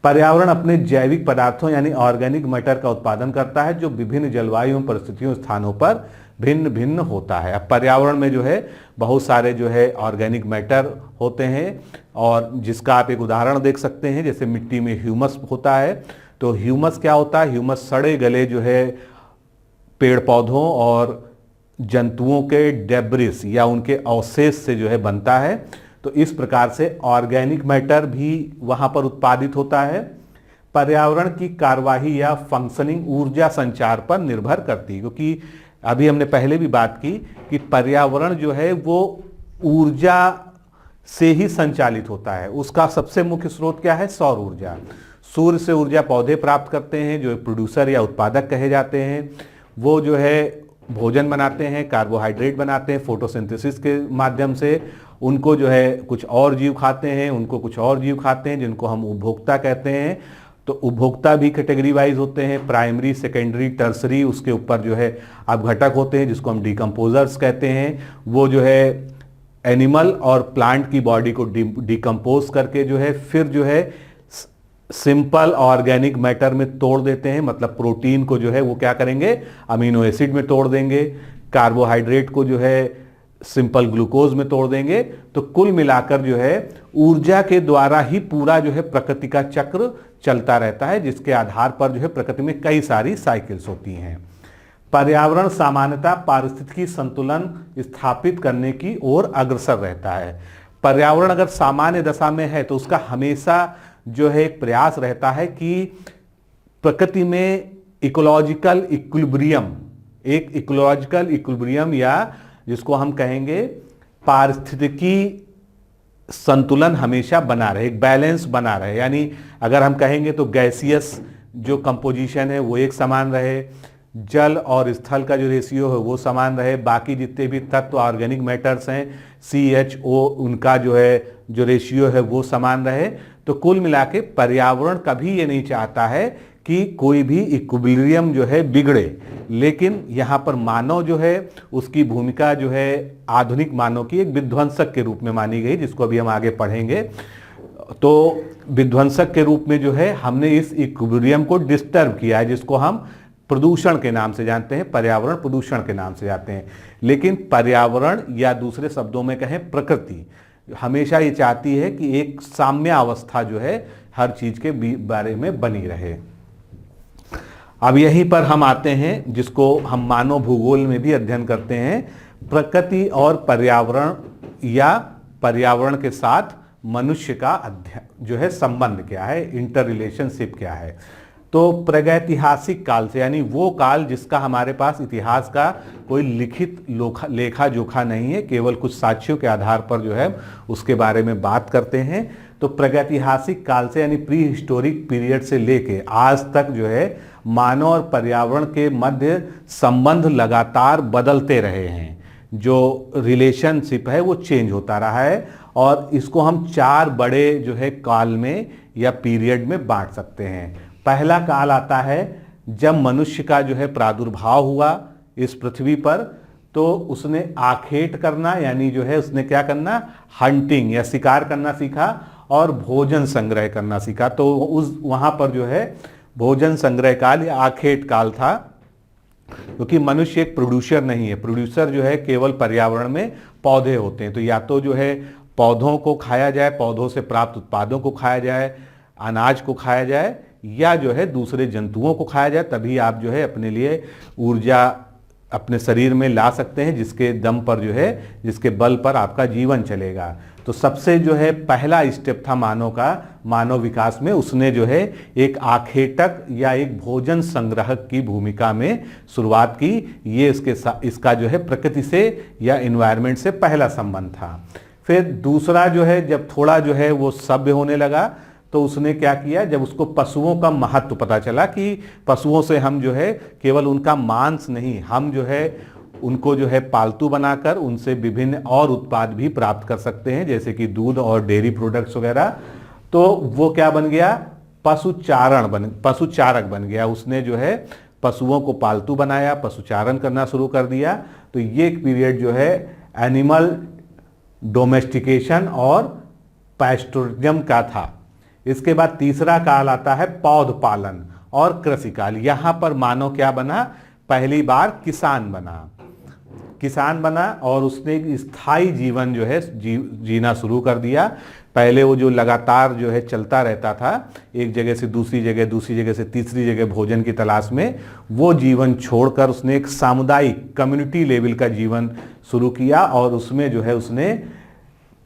पर्यावरण अपने जैविक पदार्थों यानी ऑर्गेनिक मैटर का उत्पादन करता है जो विभिन्न जलवायु परिस्थितियों स्थानों पर भिन्न भिन्न होता है। अब पर्यावरण में जो है बहुत सारे जो है ऑर्गेनिक मैटर होते हैं, और जिसका आप एक उदाहरण देख सकते हैं, जैसे मिट्टी में ह्यूमस होता है। तो ह्यूमस क्या होता है, ह्यूमस सड़े गले जो है पेड़ पौधों और जंतुओं के डेब्रिस या उनके अवशेष से जो है बनता है। तो इस प्रकार से ऑर्गेनिक मैटर भी वहां पर उत्पादित होता है। पर्यावरण की कार्यवाही या फंक्शनिंग ऊर्जा संचार पर निर्भर करती है, क्योंकि अभी हमने पहले भी बात की कि पर्यावरण जो है वो ऊर्जा से ही संचालित होता है। उसका सबसे मुख्य स्रोत क्या है, सौर ऊर्जा। सूर्य से ऊर्जा पौधे प्राप्त करते हैं जो प्रोड्यूसर या उत्पादक कहे जाते हैं। वो जो है भोजन बनाते हैं, कार्बोहाइड्रेट बनाते हैं फोटोसिंथेसिस के माध्यम से। उनको जो है कुछ और जीव खाते हैं, उनको कुछ और जीव खाते हैं जिनको हम उपभोक्ता कहते हैं। तो उपभोक्ता भी कैटेगरी वाइज होते हैं, प्राइमरी, सेकेंडरी, टर्सरी। उसके ऊपर जो है अपघटक होते हैं जिसको हम डिकम्पोजर्स कहते हैं। वो जो है एनिमल और प्लांट की बॉडी को डिकम्पोज करके जो है फिर जो है सिंपल ऑर्गेनिक मैटर में तोड़ देते हैं। मतलब प्रोटीन को जो है वो क्या करेंगे, अमीनो एसिड में तोड़ देंगे, कार्बोहाइड्रेट को जो है सिंपल ग्लूकोज में तोड़ देंगे। तो कुल मिलाकर जो है ऊर्जा के द्वारा ही पूरा जो है प्रकृति का चक्र चलता रहता है, जिसके आधार पर जो है प्रकृति में कई सारी साइकिल्स होती हैं। पर्यावरण सामान्यतः पारिस्थितिकी संतुलन स्थापित करने की ओर अग्रसर रहता है। पर्यावरण अगर सामान्य दशा में है तो उसका हमेशा जो है एक प्रयास रहता है कि प्रकृति में इकोलॉजिकल इक्विलिब्रियम, एक इकोलॉजिकल इक्विलिब्रियम या जिसको हम कहेंगे पारिस्थितिकी संतुलन हमेशा बना रहे, एक बैलेंस बना रहे। यानी अगर हम कहेंगे तो गैसियस जो कंपोजिशन है वो एक समान रहे, जल और स्थल का जो रेशियो है वो समान रहे, बाकी जितने भी तत्व ऑर्गेनिक मैटर्स हैं CHO उनका जो है जो रेशियो है वो समान रहे। तो कुल मिला के पर्यावरण कभी ये नहीं चाहता है कि कोई भी इक्विलिब्रियम जो है बिगड़े। लेकिन यहाँ पर मानव जो है उसकी भूमिका जो है आधुनिक मानव की एक विध्वंसक के रूप में मानी गई, जिसको अभी हम आगे पढ़ेंगे। तो विध्वंसक के रूप में जो है हमने इस इक्विलिब्रियम को डिस्टर्ब किया है, जिसको हम प्रदूषण के नाम से जानते हैं, पर्यावरण प्रदूषण के नाम से जानते हैं। लेकिन पर्यावरण या दूसरे शब्दों में कहें प्रकृति हमेशा ये चाहती है कि एक साम्य अवस्था जो है हर चीज के बारे में बनी रहे। अब यहीं पर हम आते हैं जिसको हम मानव भूगोल में भी अध्ययन करते हैं, प्रकृति और पर्यावरण या पर्यावरण के साथ मनुष्य का अध्ययन जो है संबंध क्या है, इंटर रिलेशनशिप क्या है। तो प्रागैतिहासिक काल से, यानी वो काल जिसका हमारे पास इतिहास का कोई लिखित लेखा जोखा नहीं है, केवल कुछ साक्ष्यों के आधार पर जो है उसके बारे में बात करते हैं। तो प्रागैतिहासिक काल से यानी प्री हिस्टोरिक पीरियड से लेके आज तक जो है मानव और पर्यावरण के मध्य संबंध लगातार बदलते रहे हैं। जो रिलेशनशिप है वो चेंज होता रहा है, और इसको हम 4 बड़े जो है काल में या पीरियड में बांट सकते हैं। पहला काल आता है जब मनुष्य का जो है प्रादुर्भाव हुआ इस पृथ्वी पर, तो उसने आखेट करना यानी जो है उसने क्या करना, हंटिंग या शिकार करना सीखा और भोजन संग्रह करना सीखा। तो उस वहां पर जो है भोजन संग्रह काल या आखेट काल था, क्योंकि मनुष्य एक प्रोड्यूसर नहीं है। प्रोड्यूसर जो है केवल पर्यावरण में पौधे होते हैं। तो या तो जो है पौधों को खाया जाए, पौधों से प्राप्त उत्पादों को खाया जाए, अनाज को खाया जाए, या जो है दूसरे जंतुओं को खाया जाए, तभी आप जो है अपने लिए ऊर्जा अपने शरीर में ला सकते हैं, जिसके दम पर जो है, जिसके बल पर आपका जीवन चलेगा। तो सबसे जो है पहला स्टेप था मानव का, मानव विकास में उसने जो है एक आखेटक या एक भोजन संग्राहक की भूमिका में शुरुआत की। ये इसका जो है प्रकृति से या एनवायरनमेंट से पहला संबंध था। फिर दूसरा जो है जब थोड़ा जो है वो सभ्य होने लगा तो उसने क्या किया, जब उसको पशुओं का महत्व पता चला कि पशुओं से हम जो है केवल उनका मांस नहीं, हम जो है उनको जो है पालतू बनाकर उनसे विभिन्न और उत्पाद भी प्राप्त कर सकते हैं, जैसे कि दूध और डेयरी प्रोडक्ट्स वगैरह। तो वो क्या बन गया, पशुचारक बन गया। उसने जो है पशुओं को पालतू बनाया, पशुचारण करना शुरू कर दिया। तो ये एक पीरियड जो है एनिमल डोमेस्टिकेशन और पैस्टोरिज्म का था। इसके बाद तीसरा काल आता है पौध पालन और कृषि काल। यहां पर मानव क्या बना, पहली बार किसान बना और उसने एक स्थायी जीवन जो है जीना शुरू कर दिया। पहले वो जो लगातार जो है चलता रहता था एक जगह से दूसरी जगह से तीसरी जगह भोजन की तलाश में, वो जीवन छोड़कर उसने एक सामुदायिक कम्युनिटी लेवल का जीवन शुरू किया और उसमें जो है उसने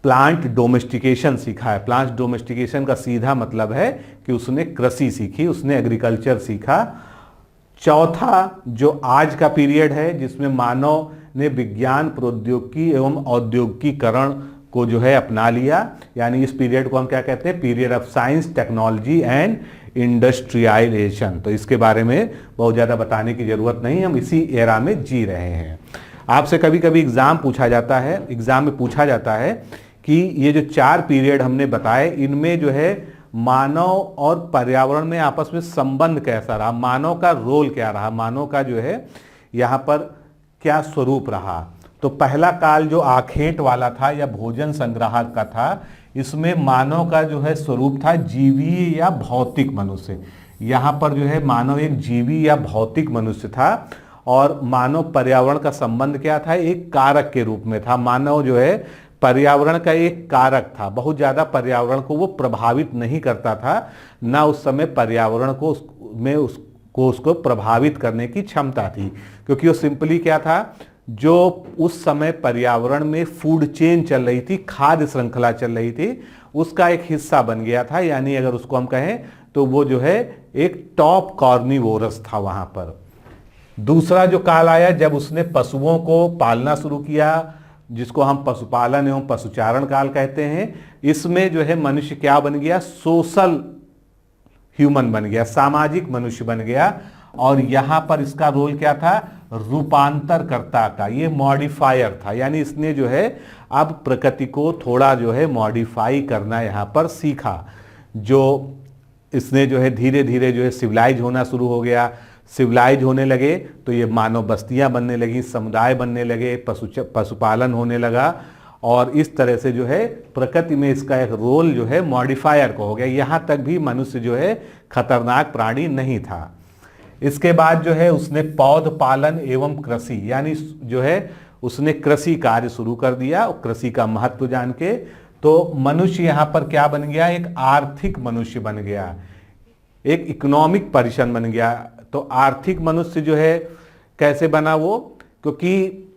प्लांट डोमेस्टिकेशन सीखा है। प्लांट डोमेस्टिकेशन का सीधा मतलब है कि उसने कृषि सीखी, उसने एग्रीकल्चर सीखा। चौथा जो आज का पीरियड है जिसमें मानव ने विज्ञान प्रौद्योगिकी एवं औद्योगिकीकरण को जो है अपना लिया, यानी इस पीरियड को हम क्या कहते हैं, period of science technology and industrialisation. तो इसके बारे में बहुत ज़्यादा बताने की ज़रूरत नहीं, हम इसी एरा में जी रहे हैं। आपसे कभी कभी एग्ज़ाम में पूछा जाता है कि ये जो 4 पीरियड हमने बताए इनमें जो है मानव और पर्यावरण में आपस में संबंध कैसा रहा, मानव का रोल क्या रहा, मानव का जो है यहाँ पर क्या स्वरूप रहा। तो पहला काल जो आखेट वाला था या भोजन संग्राहक का था, इसमें मानव का जो है स्वरूप था जीवी या भौतिक मनुष्य। यहाँ पर जो है मानव एक जीवी या भौतिक मनुष्य था और मानव पर्यावरण का संबंध क्या था, एक कारक के रूप में था। मानव जो है पर्यावरण का एक कारक था, बहुत ज़्यादा पर्यावरण को वो प्रभावित नहीं करता था, ना उस समय पर्यावरण को उसको प्रभावित करने की क्षमता थी, क्योंकि वो सिंपली क्या था, जो उस समय पर्यावरण में फूड चेन चल रही थी, खाद्य श्रृंखला चल रही थी, उसका एक हिस्सा बन गया था। यानी अगर उसको हम कहें तो वो जो है एक टॉप कार्निवोरस था वहां पर। दूसरा जो काल आया जब उसने पशुओं को पालना शुरू किया, जिसको हम पशुपालन एवं पशुचारण काल कहते हैं, इसमें जो है मनुष्य क्या बन गया, सोशल ह्यूमन बन गया, सामाजिक मनुष्य बन गया। और यहां पर इसका रोल क्या था, रूपांतरकर्ता का, ये मॉडिफायर था। यानी इसने जो है अब प्रकृति को थोड़ा जो है मॉडिफाई करना यहां पर सीखा। जो इसने जो है धीरे धीरे जो है सिविलाइज होना शुरू हो गया। सिविलाइज होने लगे तो ये मानव बस्तियां बनने लगी, समुदाय बनने लगे, पशुपालन होने लगा और इस तरह से जो है प्रकृति में इसका एक रोल जो है मॉडिफायर का हो गया। यहाँ तक भी मनुष्य जो है खतरनाक प्राणी नहीं था। इसके बाद जो है उसने पौध पालन एवं कृषि, यानी जो है उसने कृषि कार्य शुरू कर दिया। कृषि का महत्व जान के तो मनुष्य यहाँ पर क्या बन गया, एक आर्थिक मनुष्य बन गया, एक इकोनॉमिक पर्सन बन गया। तो आर्थिक मनुष्य जो है कैसे बना वो, क्योंकि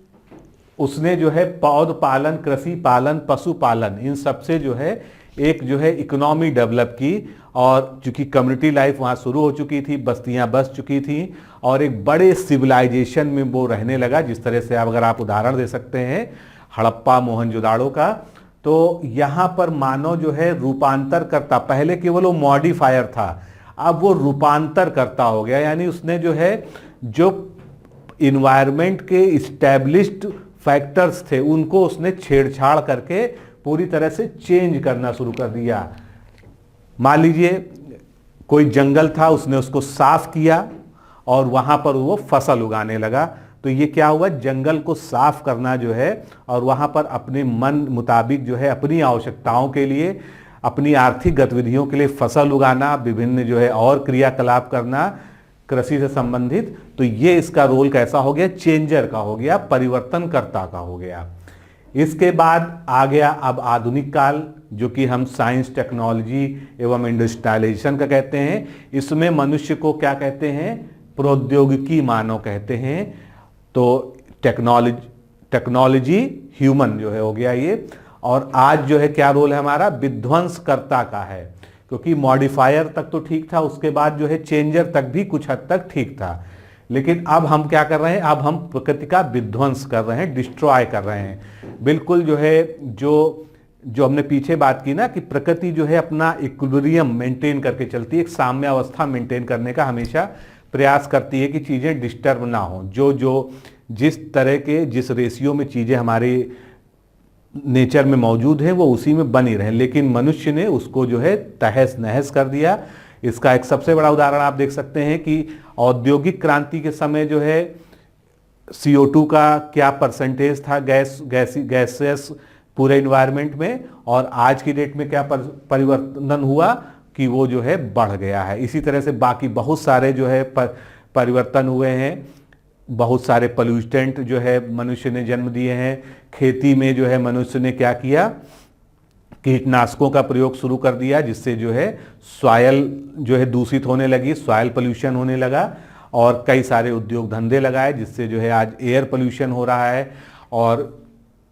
उसने जो है पौध पालन, कृषि पालन, पशुपालन, इन सबसे जो है एक जो है इकोनॉमी डेवलप की। और चूंकि कम्युनिटी लाइफ वहाँ शुरू हो चुकी थी, बस्तियाँ बस चुकी थी और एक बड़े सिविलाइजेशन में वो रहने लगा। जिस तरह से अगर आप उदाहरण दे सकते हैं हड़प्पा मोहनजोदाड़ो का, तो यहाँ पर मानव जो है रूपांतर करता, पहले केवल वो मॉडिफायर था, अब वो रूपांतर करता हो गया। यानी उसने जो है जो इन्वायरमेंट के इस्टेब्लिश्ड फैक्टर्स थे उनको उसने छेड़छाड़ करके पूरी तरह से चेंज करना शुरू कर दिया। मान लीजिए कोई जंगल था, उसने उसको साफ किया और वहां पर वो फसल उगाने लगा। तो ये क्या हुआ, जंगल को साफ करना जो है और वहां पर अपने मन मुताबिक जो है अपनी आवश्यकताओं के लिए, अपनी आर्थिक गतिविधियों के लिए फसल उगाना, विभिन्न जो है और क्रियाकलाप करना कृषि से संबंधित। तो ये इसका रोल कैसा हो गया, चेंजर का हो गया, परिवर्तनकर्ता का हो गया। इसके बाद आ गया अब आधुनिक काल, जो कि हम साइंस टेक्नोलॉजी एवं इंडस्ट्रियलाइजेशन का कहते हैं। इसमें मनुष्य को क्या कहते हैं, प्रौद्योगिकी मानव कहते हैं। तो टेक्नोलॉजी ह्यूमन जो है हो गया ये। और आज जो है क्या रोल है हमारा, विध्वंसकर्ता का है, क्योंकि मॉडिफायर तक तो ठीक था, उसके बाद जो है चेंजर तक भी कुछ हद तक ठीक था, लेकिन अब हम क्या कर रहे हैं, अब हम प्रकृति का विध्वंस कर रहे हैं, डिस्ट्रॉय कर रहे हैं। बिल्कुल जो है जो हमने पीछे बात की ना कि प्रकृति जो है अपना इक्विलिब्रियम मेंटेन करके चलती है, एक साम्य अवस्था मेंटेन करने का हमेशा प्रयास करती है कि चीज़ें डिस्टर्ब ना हो। जो जिस तरह के जिस रेशियो में चीज़ें हमारे नेचर में मौजूद है वो उसी में बनी रहे, लेकिन मनुष्य ने उसको जो है तहस नहस कर दिया। इसका एक सबसे बड़ा उदाहरण आप देख सकते हैं कि औद्योगिक क्रांति के समय जो है CO2 का क्या परसेंटेज था गैसेस पूरे इन्वायरमेंट में, और आज की डेट में क्या परिवर्तन हुआ कि वो जो है बढ़ गया है। इसी तरह से बाकी बहुत सारे जो है परिवर्तन हुए हैं, बहुत सारे पोल्यूटेंट जो है मनुष्य ने जन्म दिए हैं। खेती में जो है मनुष्य ने क्या किया, कीटनाशकों का प्रयोग शुरू कर दिया, जिससे जो है सॉयल जो है दूषित होने लगी, सॉयल पोल्यूशन होने लगा, और कई सारे उद्योग धंधे लगाए जिससे जो है आज एयर पोल्यूशन हो रहा है और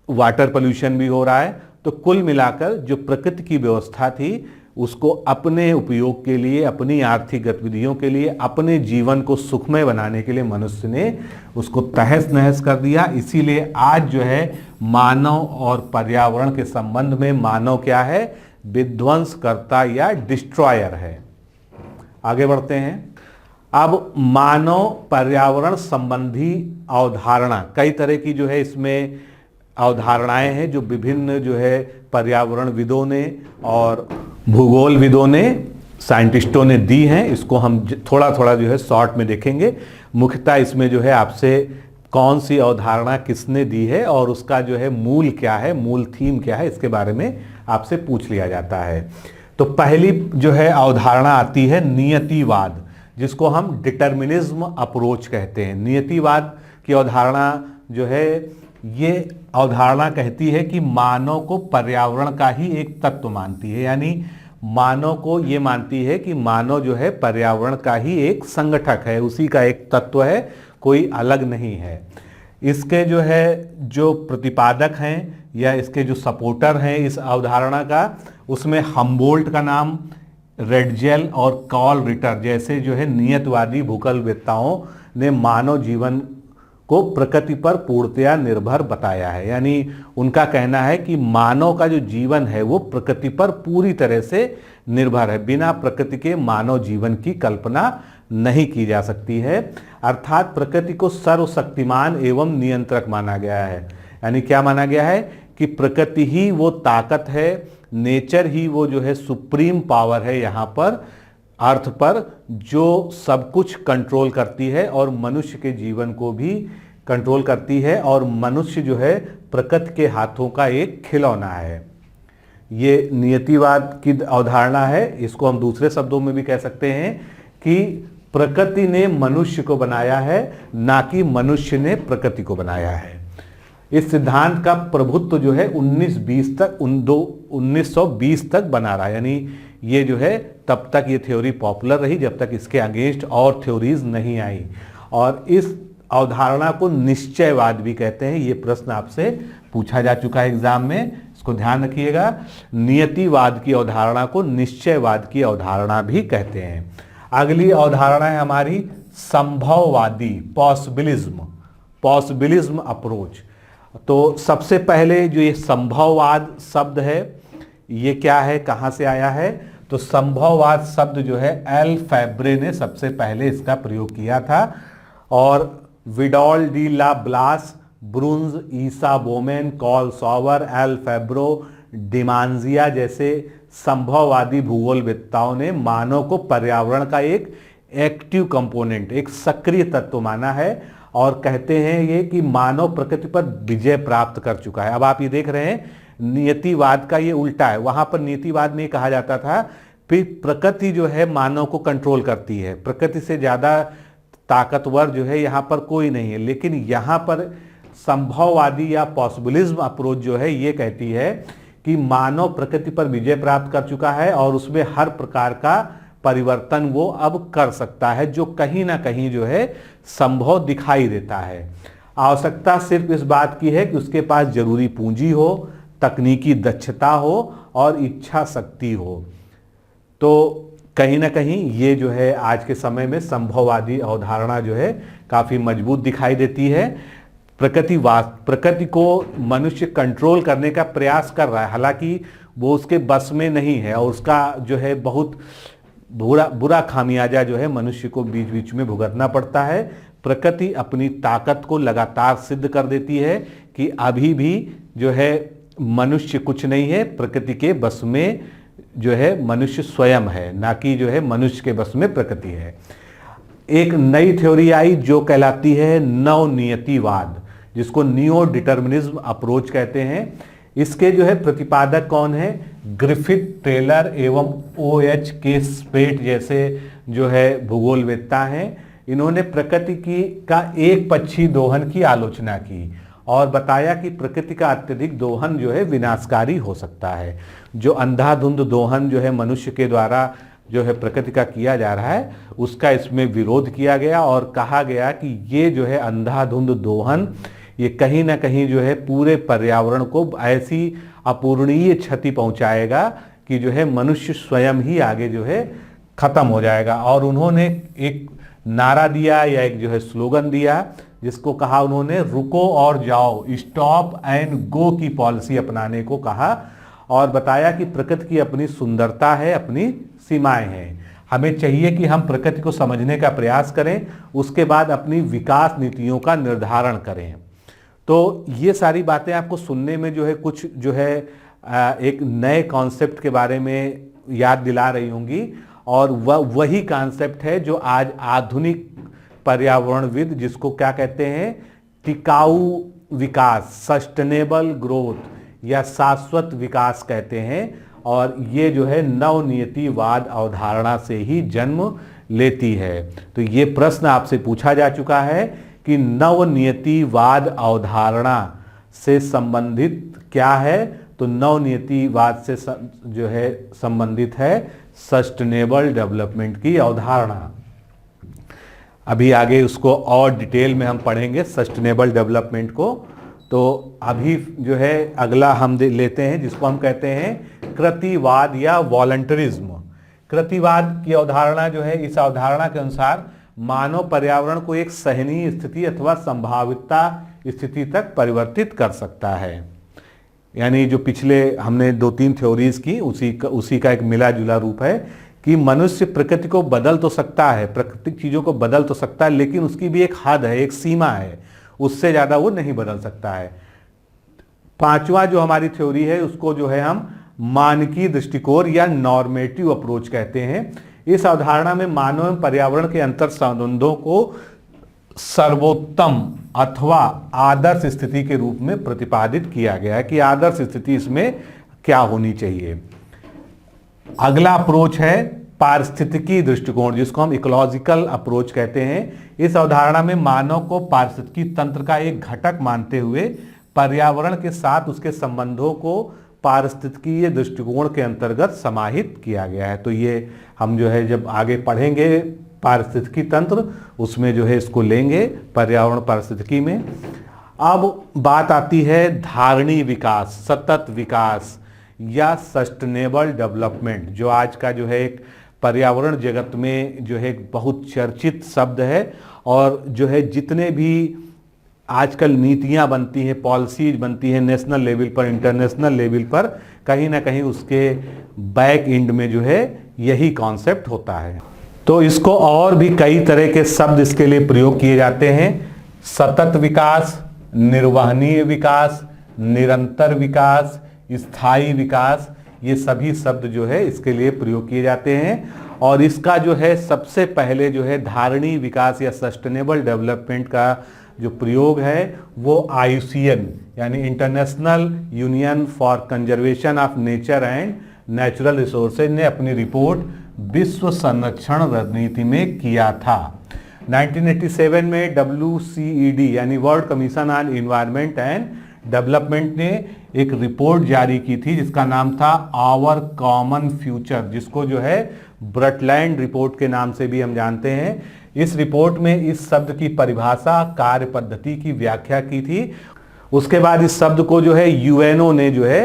वाटर पोल्यूशन भी हो रहा है। तो कुल मिलाकर जो प्रकृति की व्यवस्था थी उसको अपने उपयोग के लिए, अपनी आर्थिक गतिविधियों के लिए, अपने जीवन को सुखमय बनाने के लिए मनुष्य ने उसको तहस नहस कर दिया। इसीलिए आज जो है मानव और पर्यावरण के संबंध में मानव क्या है, विध्वंसकर्ता या डिस्ट्रॉयर है। आगे बढ़ते हैं। अब मानव पर्यावरण संबंधी अवधारणा, कई तरह की जो है इसमें अवधारणाएं हैं जो विभिन्न जो है पर्यावरणविदों ने और भूगोलविदों ने, साइंटिस्टों ने दी हैं। इसको हम थोड़ा थोड़ा जो है शॉर्ट में देखेंगे। मुख्यतः इसमें जो है आपसे कौन सी अवधारणा किसने दी है और उसका जो है मूल क्या है, मूल थीम क्या है, इसके बारे में आपसे पूछ लिया जाता है। तो पहली जो है अवधारणा आती है नियतिवाद, जिसको हम डिटर्मिनिज्म अप्रोच कहते हैं। नियतिवाद की अवधारणा जो है, ये अवधारणा कहती है कि मानव को पर्यावरण का ही एक तत्व मानती है, यानी मानव को ये मानती है कि मानव जो है पर्यावरण का ही एक संगठक है, उसी का एक तत्व है, कोई अलग नहीं है। इसके जो है जो प्रतिपादक हैं या इसके जो सपोर्टर हैं इस अवधारणा का, उसमें हम्बोल्ट का नाम, रेडजेल और कार्ल रिटर जैसे जो है नियतवादी भूगोलवेत्ताओं ने मानव जीवन को प्रकृति पर पूर्णतया निर्भर बताया है। यानी उनका कहना है कि मानव का जो जीवन है वो प्रकृति पर पूरी तरह से निर्भर है, बिना प्रकृति के मानव जीवन की कल्पना नहीं की जा सकती है। अर्थात प्रकृति को सर्वशक्तिमान एवं नियंत्रक माना गया है। यानी क्या माना गया है कि प्रकृति ही वो ताकत है, नेचर ही वो जो है सुप्रीम पावर है यहाँ पर अर्थ पर, जो सब कुछ कंट्रोल करती है और मनुष्य के जीवन को भी कंट्रोल करती है, और मनुष्य जो है प्रकृति के हाथों का एक खिलौना है। ये नियतिवाद की अवधारणा है। इसको हम दूसरे शब्दों में भी कह सकते हैं कि प्रकृति ने मनुष्य को बनाया है, ना कि मनुष्य ने प्रकृति को बनाया है। इस सिद्धांत का प्रभुत्व जो है 1920 तक बना रहा, यानी ये जो है तब तक ये थ्योरी पॉपुलर रही जब तक इसके अगेंस्ट और थ्योरीज नहीं आई। और इस अवधारणा को निश्चयवाद भी कहते हैं। ये प्रश्न आपसे पूछा जा चुका है एग्जाम में, इसको ध्यान रखिएगा। नियतिवाद की अवधारणा को निश्चयवाद की अवधारणा भी कहते हैं। अगली अवधारणा है हमारी संभववादी, पॉसिबिलिज्म अप्रोच। तो सबसे पहले जो ये संभववाद शब्द है ये क्या है, कहाँ से आया है? तो संभववाद शब्द जो है एल फैब्रे ने सबसे पहले इसका प्रयोग किया था, और विडॉल डी ला ब्लास, ब्रुन्स, ईसा बोमेन, कॉल सॉवर, एल फैब्रो, डिमांजिया जैसे संभववादी भूगोलवेत्ताओं ने मानव को पर्यावरण का एक एक्टिव कंपोनेंट, एक सक्रिय तत्व माना है, और कहते हैं ये कि मानव प्रकृति पर विजय प्राप्त कर चुका है। अब आप ये देख रहे हैं नियतिवाद का ये उल्टा है। वहां पर नियतिवाद में कहा जाता था कि प्रकृति जो है मानव को कंट्रोल करती है, प्रकृति से ज्यादा ताकतवर जो है यहाँ पर कोई नहीं है। लेकिन यहाँ पर संभववादी या पॉसिबिलिज्म अप्रोच जो है ये कहती है कि मानव प्रकृति पर विजय प्राप्त कर चुका है और उसमें हर प्रकार का परिवर्तन वो अब कर सकता है, जो कहीं ना कहीं जो है संभव दिखाई देता है। आवश्यकता सिर्फ इस बात की है कि उसके पास जरूरी पूंजी हो, तकनीकी दक्षता हो और इच्छा शक्ति हो। तो कहीं ना कहीं ये जो है आज के समय में संभववादी अवधारणा जो है काफ़ी मजबूत दिखाई देती है। प्रकृति को मनुष्य कंट्रोल करने का प्रयास कर रहा है, हालांकि वो उसके बस में नहीं है और उसका जो है बहुत बुरा खामियाजा जो है मनुष्य को बीच बीच में भुगतना पड़ता है। प्रकृति अपनी ताकत को लगातार सिद्ध कर देती है कि अभी भी जो है मनुष्य कुछ नहीं है, प्रकृति के बस में जो है मनुष्य स्वयं है, ना कि जो है मनुष्य के बस में प्रकृति है। एक नई थ्योरी आई जो कहलाती है नवनियतिवाद, जिसको नियो डिटर्मिनिज्म अप्रोच कहते हैं। इसके जो है प्रतिपादक कौन है? ग्रिफिथ, टेलर एवं OH के स्पेट जैसे जो है भूगोलवेत्ता हैं। इन्होंने प्रकृति का एक पक्षी दोहन की आलोचना की और बताया कि प्रकृति का अत्यधिक दोहन जो है विनाशकारी हो सकता है। जो अंधाधुंध दोहन जो है मनुष्य के द्वारा जो है प्रकृति का किया जा रहा है, उसका इसमें विरोध किया गया और कहा गया कि ये जो है अंधाधुंध दोहन ये कहीं ना कहीं जो है पूरे पर्यावरण को ऐसी अपूरणीय क्षति पहुंचाएगा कि जो है मनुष्य स्वयं ही आगे जो है खत्म हो जाएगा। और उन्होंने एक नारा दिया या एक जो है स्लोगन दिया, जिसको कहा उन्होंने रुको और जाओ, स्टॉप एंड गो की पॉलिसी अपनाने को कहा और बताया कि प्रकृति की अपनी सुंदरता है, अपनी सीमाएं हैं। हमें चाहिए कि हम प्रकृति को समझने का प्रयास करें, उसके बाद अपनी विकास नीतियों का निर्धारण करें। तो ये सारी बातें आपको सुनने में जो है कुछ जो है एक नए कॉन्सेप्ट के बारे में याद दिला रही होंगी और वही कॉन्सेप्ट है जो आज आधुनिक पर्यावरणविद जिसको क्या कहते हैं, टिकाऊ विकास, सस्टेनेबल ग्रोथ या शाश्वत विकास कहते हैं। और ये जो है नवनियतिवाद अवधारणा से ही जन्म लेती है। तो ये प्रश्न आपसे पूछा जा चुका है कि नवनियतिवाद अवधारणा से संबंधित क्या है? तो नवनियतिवाद से जो है संबंधित है सस्टेनेबल डेवलपमेंट की अवधारणा। अभी आगे उसको और डिटेल में हम पढ़ेंगे सस्टेनेबल डेवलपमेंट को। तो अभी जो है अगला हम लेते हैं जिसको हम कहते हैं कृतिवाद या वॉलंटरिज्म। कृतिवाद की अवधारणा जो है, इस अवधारणा के अनुसार मानव पर्यावरण को एक सहनीय स्थिति अथवा संभावितता स्थिति तक परिवर्तित कर सकता है। यानी जो पिछले हमने 2-3 थ्योरीज की उसी का एक मिला जुला रूप है कि मनुष्य प्रकृति को बदल तो सकता है, प्राकृतिक चीज़ों को बदल तो सकता है, लेकिन उसकी भी एक हद है, एक सीमा है, उससे ज़्यादा वो नहीं बदल सकता है। 5वां जो हमारी थ्योरी है उसको जो है हम मानकीय दृष्टिकोण या नॉर्मेटिव अप्रोच कहते हैं। इस अवधारणा में मानव एवं पर्यावरण के अंतर संबंधों को सर्वोत्तम अथवा आदर्श स्थिति के रूप में प्रतिपादित किया गया है कि आदर्श स्थिति इसमें क्या होनी चाहिए। अगला अप्रोच है पारिस्थितिकी दृष्टिकोण, जिसको हम इकोलॉजिकल अप्रोच कहते हैं। इस अवधारणा में मानव को पारिस्थितिकी तंत्र का एक घटक मानते हुए पर्यावरण के साथ उसके संबंधों को पारिस्थितिकीय दृष्टिकोण के अंतर्गत समाहित किया गया है। तो ये हम जो है जब आगे पढ़ेंगे पारिस्थितिकी तंत्र, उसमें जो है इसको लेंगे पर्यावरण पारिस्थितिकी में। अब बात आती है धारणी विकास, सतत विकास या सस्टेनेबल डेवलपमेंट, जो आज का जो है एक पर्यावरण जगत में जो है एक बहुत चर्चित शब्द है। और जो है जितने भी आजकल नीतियां बनती हैं, पॉलिसीज बनती हैं नेशनल लेवल पर, इंटरनेशनल लेवल पर, कहीं ना कहीं उसके बैक एंड में जो है यही कॉन्सेप्ट होता है। तो इसको और भी कई तरह के शब्द इसके लिए प्रयोग किए जाते हैं। सतत विकास, निर्वहनीय विकास, निरंतर विकास, स्थायी विकास, ये सभी शब्द जो है इसके लिए प्रयोग किए जाते हैं। और इसका जो है सबसे पहले जो है धारणी विकास या सस्टेनेबल डेवलपमेंट का जो प्रयोग है वो IUCN यानी international union for conservation of nature and natural resources ने अपनी रिपोर्ट विश्व संरक्षण रणनीति में किया था। 1987 में WCED यानी world commission on environment and development ने एक रिपोर्ट जारी की थी जिसका नाम था आवर कॉमन फ्यूचर, जिसको जो है ब्रटलैंड रिपोर्ट के नाम से भी हम जानते हैं। इस रिपोर्ट में इस शब्द की परिभाषा, कार्य पद्धति की व्याख्या की थी। उसके बाद इस शब्द को जो है यूएनओ ने जो है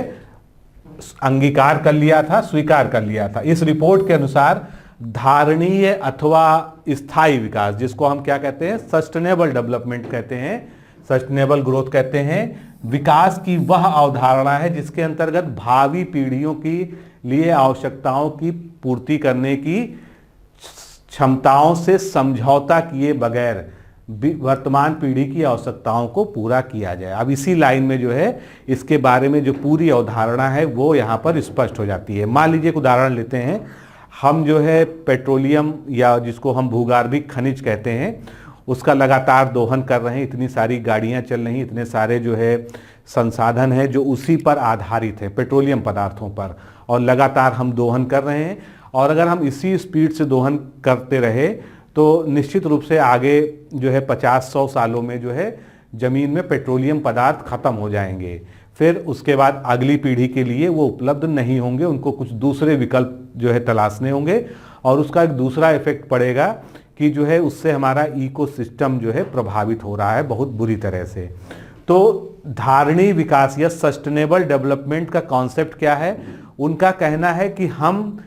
अंगीकार कर लिया था, स्वीकार कर लिया था। इस रिपोर्ट के अनुसार धारणीय अथवा स्थायी विकास, जिसको हम क्या कहते हैं, सस्टेनेबल डेवलपमेंट कहते हैं, सस्टेनेबल ग्रोथ कहते हैं, विकास की वह अवधारणा है जिसके अंतर्गत भावी पीढ़ियों की लिए आवश्यकताओं की पूर्ति करने की क्षमताओं से समझौता किए बगैर वर्तमान पीढ़ी की आवश्यकताओं को पूरा किया जाए। अब इसी लाइन में जो है इसके बारे में जो पूरी अवधारणा है वो यहाँ पर स्पष्ट हो जाती है। मान लीजिए एक उदाहरण लेते हैं, हम जो है पेट्रोलियम या जिसको हम भूगर्भिक खनिज कहते हैं उसका लगातार दोहन कर रहे हैं, इतनी सारी गाड़ियाँ चल रही हैं, इतने सारे जो है संसाधन हैं जो उसी पर आधारित हैं, पेट्रोलियम पदार्थों पर, और लगातार हम दोहन कर रहे हैं। और अगर हम इसी स्पीड से दोहन करते रहे तो निश्चित रूप से आगे जो है 50-100 सालों में जो है ज़मीन में पेट्रोलियम पदार्थ ख़त्म हो जाएंगे। फिर उसके बाद अगली पीढ़ी के लिए वो उपलब्ध नहीं होंगे, उनको कुछ दूसरे विकल्प जो है तलाशने होंगे, और उसका एक दूसरा इफेक्ट पड़ेगा कि जो है उससे हमारा इकोसिस्टम जो है प्रभावित हो रहा है बहुत बुरी तरह से। तो धारणीय विकास या सस्टेनेबल डेवलपमेंट का कॉन्सेप्ट क्या है? उनका कहना है कि हम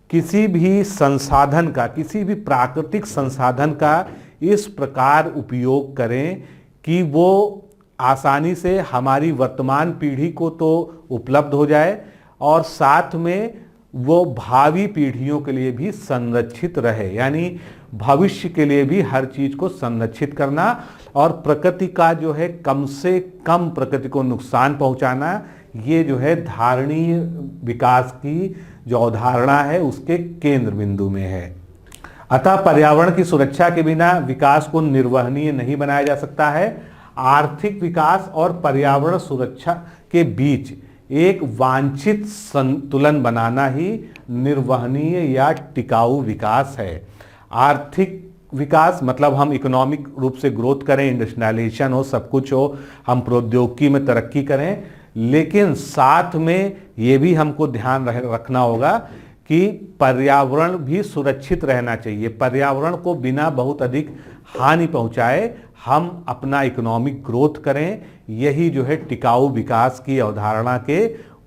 किसी भी संसाधन का, किसी भी प्राकृतिक संसाधन का इस प्रकार उपयोग करें कि वो आसानी से हमारी वर्तमान पीढ़ी को तो उपलब्ध हो जाए और साथ में वो भावी पीढ़ियों के लिए भी संरक्षित रहे। यानी भविष्य के लिए भी हर चीज को संरक्षित करना और प्रकृति का जो है कम से कम प्रकृति को नुकसान पहुंचाना, ये जो है धारणीय विकास की जो अवधारणा है उसके केंद्र बिंदु में है। अतः पर्यावरण की सुरक्षा के बिना विकास को निर्वहनीय नहीं बनाया जा सकता है। आर्थिक विकास और पर्यावरण सुरक्षा के बीच एक वांछित संतुलन बनाना ही निर्वहनीय या टिकाऊ विकास है। आर्थिक विकास मतलब हम इकोनॉमिक रूप से ग्रोथ करें, इंडस्ट्रियलाइजेशन हो, सब कुछ हो, हम प्रौद्योगिकी में तरक्की करें, लेकिन साथ में ये भी हमको ध्यान रखना होगा कि पर्यावरण भी सुरक्षित रहना चाहिए। पर्यावरण को बिना बहुत अधिक हानि पहुंचाए हम अपना इकोनॉमिक ग्रोथ करें, यही जो है टिकाऊ विकास की अवधारणा के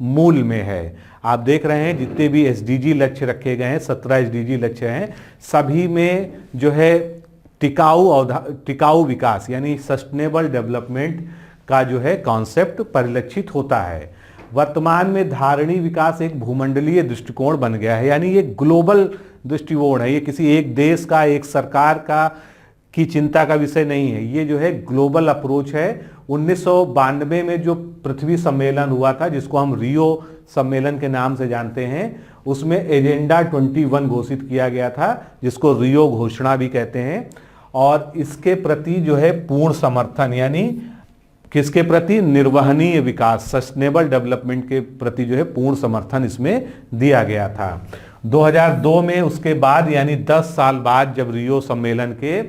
मूल में है। आप देख रहे हैं जितने भी एसडीजी लक्ष्य रखे गए हैं, 17 एसडीजी लक्ष्य हैं, सभी में जो है टिकाऊ विकास यानी सस्टेनेबल डेवलपमेंट का जो है कॉन्सेप्ट परिलक्षित होता है। वर्तमान में धारणीय विकास एक भूमंडलीय दृष्टिकोण बन गया है, यानी ये ग्लोबल दृष्टिकोण है। ये किसी एक देश का, एक सरकार का की चिंता का विषय नहीं है, ये जो है ग्लोबल अप्रोच है। 1992 में जो पृथ्वी सम्मेलन हुआ था, जिसको हम रियो सम्मेलन के नाम से जानते हैं, उसमें एजेंडा 21 घोषित किया गया था, जिसको रियो घोषणा भी कहते हैं। और इसके प्रति जो है पूर्ण समर्थन, यानी किसके प्रति? निर्वहनीय विकास, सस्टेनेबल डेवलपमेंट के प्रति जो है पूर्ण समर्थन इसमें दिया गया था। 2002 में उसके बाद यानी 10 साल बाद जब रियो सम्मेलन के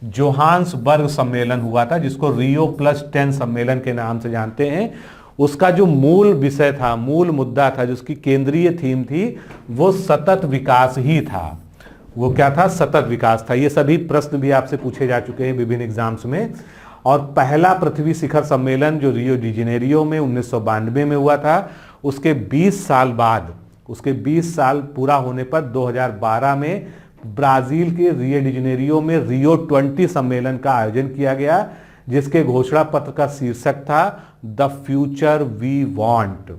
जोहान्सबर्ग सम्मेलन हुआ था, जिसको रियो +10 सम्मेलन के नाम से जानते हैं, उसका जो मूल विषय था, मूल मुद्दा था, जिसकी केंद्रीय थीम थी, वो सतत विकास ही था। वो क्या था? सतत विकास था। ये सभी प्रश्न भी आपसे पूछे जा चुके हैं विभिन्न एग्जाम्स में। और पहला पृथ्वी शिखर सम्मेलन जो रियो डी जेनेरियो में 1992 में हुआ था, उसके 20 साल बाद, उसके 20 साल पूरा होने पर 2012 में ब्राजील के रियो डी जेनेरियो में रियो 20 सम्मेलन का आयोजन किया गया, जिसके घोषणा पत्र का शीर्षक था द फ्यूचर वी वांट।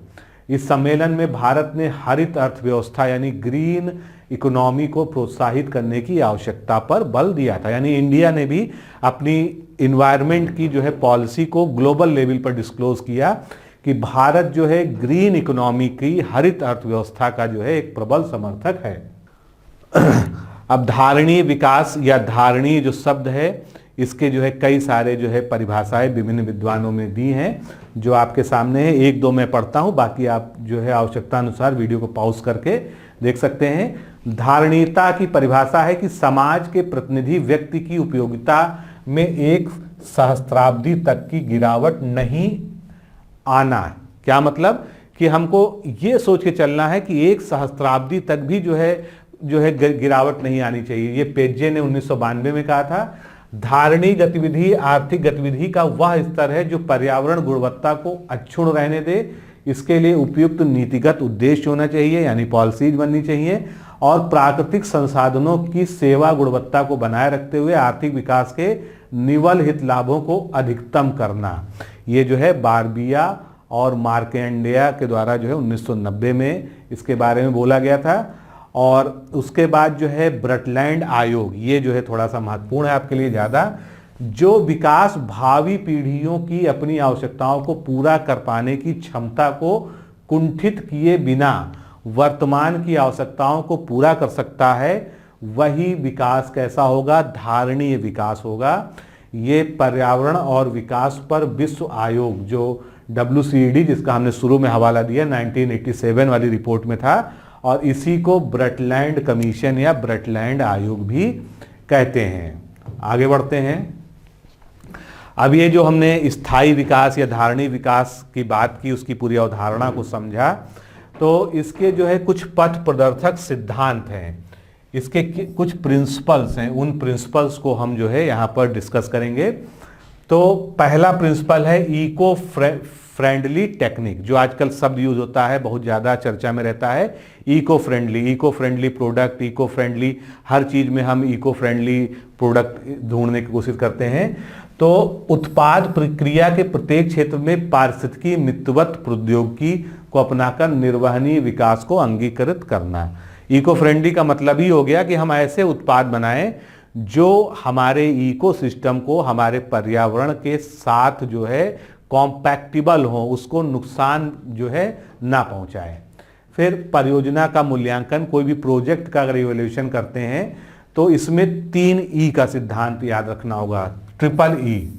इस सम्मेलन में भारत ने हरित अर्थव्यवस्था यानी ग्रीन इकोनॉमी को प्रोत्साहित करने की आवश्यकता पर बल दिया था। यानी इंडिया ने भी अपनी इन्वायरमेंट की जो है पॉलिसी को ग्लोबल लेवल पर डिस्क्लोज किया कि भारत जो है ग्रीन इकोनॉमी की, हरित अर्थव्यवस्था का जो है एक प्रबल समर्थक है। अब धारणीय विकास या धारणीय जो शब्द है, इसके जो है कई सारे जो है परिभाषाएं विभिन्न विद्वानों में दी हैं, जो आपके सामने है। एक दो मैं पढ़ता हूं, बाकी आप जो है आवश्यकता अनुसार वीडियो को पॉज करके देख सकते हैं। धारणीयता की परिभाषा है कि समाज के प्रतिनिधि व्यक्ति की उपयोगिता में एक सहस्त्राब्दी तक की गिरावट नहीं आना। क्या मतलब? कि हमको ये सोच के चलना है कि एक सहस्त्राब्दी तक भी जो है गिरावट नहीं आनी चाहिए। ये पेजे ने 1992 में कहा था। धारणीय गतिविधि आर्थिक गतिविधि का वह स्तर है जो पर्यावरण गुणवत्ता को अक्षुण्ण रहने दे। इसके लिए उपयुक्त नीतिगत उद्देश्य होना चाहिए, यानी पॉलिसीज बननी चाहिए, और प्राकृतिक संसाधनों की सेवा गुणवत्ता को बनाए रखते हुए आर्थिक विकास के निवल हित लाभों को अधिकतम करना। ये जो है बारबिया और मार्केंडिया के द्वारा जो है 1990 में इसके बारे में बोला गया था। और उसके बाद जो है ब्रटलैंड आयोग, ये जो है थोड़ा सा महत्वपूर्ण है आपके लिए ज़्यादा, जो विकास भावी पीढ़ियों की अपनी आवश्यकताओं को पूरा कर पाने की क्षमता को कुंठित किए बिना वर्तमान की आवश्यकताओं को पूरा कर सकता है, वही विकास कैसा होगा? धारणीय विकास होगा। ये पर्यावरण और विकास पर विश्व आयोग जो WCED, जिसका हमने शुरू में हवाला दिया 1987 वाली रिपोर्ट में था, और इसी को ब्रटलैंड कमीशन या ब्रटलैंड आयोग भी कहते हैं। आगे बढ़ते हैं। अब ये जो हमने स्थायी विकास या धारणीय विकास की बात की, उसकी पूरी अवधारणा को समझा, तो इसके जो है कुछ पथ प्रदर्शक सिद्धांत हैं, इसके कुछ प्रिंसिपल्स हैं। उन प्रिंसिपल्स को हम जो है यहाँ पर डिस्कस करेंगे। तो पहला प्रिंसिपल है इको फ्रेंडली टेक्निक, जो आजकल शब्द यूज होता है, बहुत ज़्यादा चर्चा में रहता है। Eco friendly product, eco friendly हर चीज़ में हम इको फ्रेंडली प्रोडक्ट ढूंढने की कोशिश करते हैं। तो उत्पाद प्रक्रिया के प्रत्येक क्षेत्र में पारिस्थितिकी मितवत प्रौद्योगिकी को अपनाकर निर्वहनीय विकास को अंगीकृत करना। इको फ्रेंडली का मतलब ही हो गया कि हम ऐसे उत्पाद बनाएं जो हमारे इकोसिस्टम को, हमारे पर्यावरण के साथ जो है कॉम्पैक्टिबल हो, उसको नुकसान जो है ना पहुंचाए। फिर परियोजना का मूल्यांकन, कोई भी प्रोजेक्ट का अगर इवैल्यूएशन करते हैं तो इसमें 3 ई का सिद्धांत याद रखना होगा। Triple E.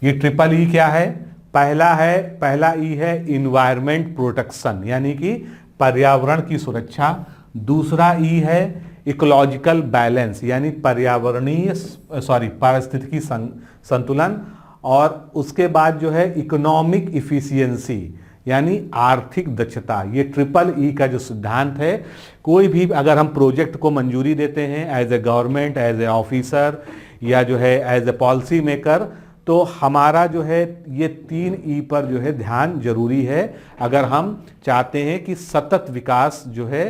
ये ट्रिपल ई क्या है? पहला ई है इन्वायरमेंट प्रोटेक्शन, यानी कि पर्यावरण की सुरक्षा। दूसरा ई है इकोलॉजिकल बैलेंस, यानी पारिस्थितिकी संतुलन। और उसके बाद जो है इकोनॉमिक इफिशियंसी, यानी आर्थिक दक्षता। ये ट्रिपल ई का जो सिद्धांत है, कोई भी अगर हम प्रोजेक्ट को मंजूरी देते हैं as a government, as a officer, या जो है एज ए पॉलिसी मेकर, तो हमारा जो है ये 3 ई पर जो है ध्यान जरूरी है अगर हम चाहते हैं कि सतत विकास जो है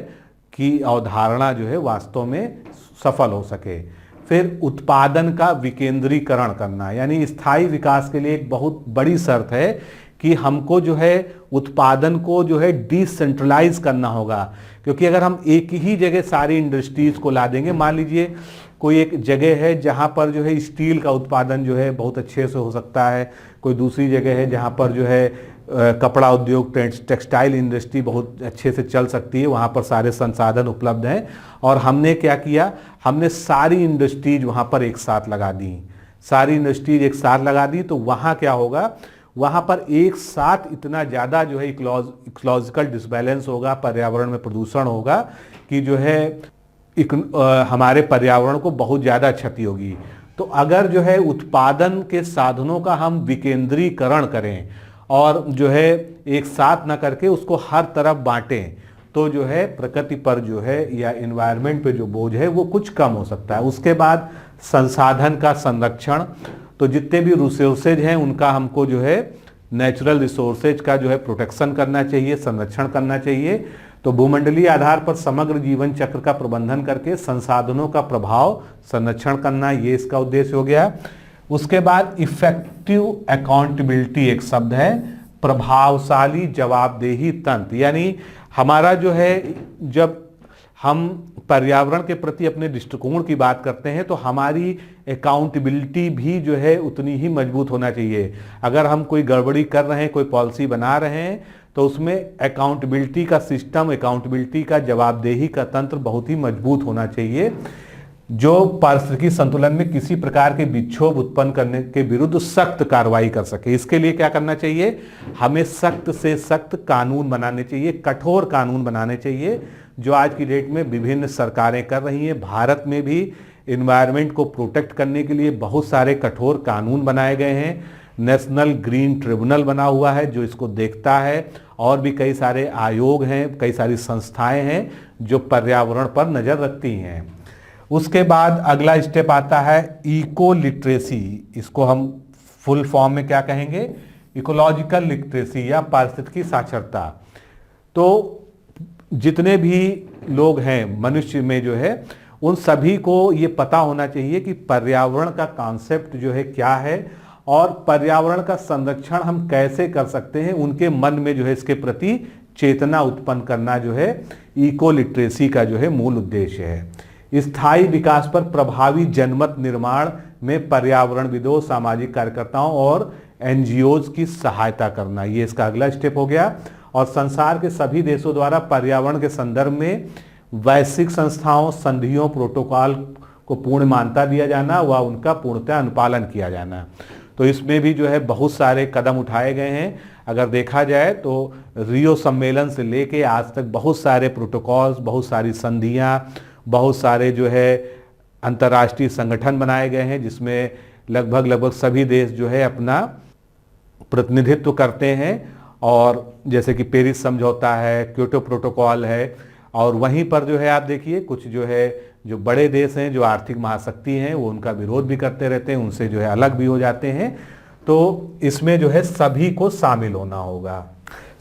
की अवधारणा जो है वास्तव में सफल हो सके। फिर उत्पादन का विकेंद्रीकरण करना, यानी स्थायी विकास के लिए एक बहुत बड़ी शर्त है कि हमको जो है उत्पादन को जो है डिसेंट्रलाइज करना होगा। क्योंकि अगर हम एक ही जगह सारी इंडस्ट्रीज को ला देंगे, मान लीजिए कोई एक जगह है जहाँ पर जो है स्टील का उत्पादन जो है बहुत अच्छे से हो सकता है, कोई दूसरी जगह है जहाँ पर जो है कपड़ा उद्योग, टेक्सटाइल इंडस्ट्री बहुत अच्छे से चल सकती है, वहाँ पर सारे संसाधन उपलब्ध हैं। और हमने क्या किया, हमने सारी इंडस्ट्रीज वहाँ पर एक साथ लगा दी। सारी इंडस्ट्रीज एक साथ लगा दी तो वहाँ क्या होगा, वहाँ पर एक साथ इतना ज़्यादा जो है इकोलॉजिकल डिसबैलेंस होगा, पर्यावरण में प्रदूषण होगा कि जो है हमारे पर्यावरण को बहुत ज़्यादा क्षति होगी। तो अगर जो है उत्पादन के साधनों का हम विकेंद्रीकरण करें और जो है एक साथ ना करके उसको हर तरफ बांटें, तो जो है प्रकृति पर जो है या एनवायरनमेंट पे जो बोझ है वो कुछ कम हो सकता है। उसके बाद संसाधन का संरक्षण, तो जितने भी रिसोर्सेज हैं उनका हमको जो है नेचुरल रिसोर्सेज का जो है प्रोटेक्शन करना चाहिए, संरक्षण करना चाहिए। तो भूमंडलीय आधार पर समग्र जीवन चक्र का प्रबंधन करके संसाधनों का प्रभाव संरक्षण करना, ये इसका उद्देश्य हो गया। उसके बाद इफेक्टिव अकाउंटेबिलिटी एक शब्द है, प्रभावशाली जवाबदेही तंत्र, यानी हमारा जो है जब हम पर्यावरण के प्रति अपने दृष्टिकोण की बात करते हैं तो हमारी अकाउंटेबिलिटी भी जो है उतनी ही मजबूत होना चाहिए। अगर हम कोई गड़बड़ी कर रहे हैं, कोई पॉलिसी बना रहे हैं, तो उसमें अकाउंटेबिलिटी का सिस्टम, अकाउंटेबिलिटी का जवाबदेही का तंत्र बहुत ही मजबूत होना चाहिए, जो पारिस्थितिकी संतुलन में किसी प्रकार के विक्षोभ उत्पन्न करने के विरुद्ध सख्त कार्रवाई कर सके। इसके लिए क्या करना चाहिए, हमें सख्त से सख्त कानून बनाने चाहिए, कठोर कानून बनाने चाहिए, जो आज की डेट में विभिन्न सरकारें कर रही हैं। भारत में भी एनवायरनमेंट को प्रोटेक्ट करने के लिए बहुत सारे कठोर कानून बनाए गए हैं। नेशनल ग्रीन ट्रिब्यूनल बना हुआ है जो इसको देखता है, और भी कई सारे आयोग हैं, कई सारी संस्थाएं हैं जो पर्यावरण पर नज़र रखती हैं। उसके बाद अगला स्टेप आता है इको लिटरेसी। इसको हम फुल फॉर्म में क्या कहेंगे? इकोलॉजिकल लिटरेसी या पारिस्थितिकी साक्षरता। तो जितने भी लोग हैं मनुष्य में जो है, उन सभी को ये पता होना चाहिए कि पर्यावरण का कॉन्सेप्ट जो है क्या है और पर्यावरण का संरक्षण हम कैसे कर सकते हैं। उनके मन में जो है इसके प्रति चेतना उत्पन्न करना जो है इको लिटरेसी का जो है मूल उद्देश्य है। स्थायी विकास पर प्रभावी जनमत निर्माण में पर्यावरणविदों, सामाजिक कार्यकर्ताओं और एनजीओज की सहायता करना, ये इसका अगला स्टेप हो गया। और संसार के सभी देशों द्वारा पर्यावरण के संदर्भ में वैश्विक संस्थाओं, संधियों, प्रोटोकॉल को पूर्ण मान्यता दिया जाना व उनका पूर्णतः अनुपालन किया जाना। तो इसमें भी जो है बहुत सारे कदम उठाए गए हैं। अगर देखा जाए तो रियो सम्मेलन से लेके आज तक बहुत सारे प्रोटोकॉल्स, बहुत सारी संधियां, बहुत सारे जो है अंतर्राष्ट्रीय संगठन बनाए गए हैं, जिसमें लगभग सभी देश जो है अपना प्रतिनिधित्व करते हैं। और जैसे कि पेरिस समझौता है, क्योटो प्रोटोकॉल है, और वहीं पर जो है आप देखिए कुछ जो है जो बड़े देश हैं, जो आर्थिक महाशक्ति हैं, वो उनका विरोध भी करते रहते हैं, उनसे जो है अलग भी हो जाते हैं। तो इसमें जो है सभी को शामिल होना होगा।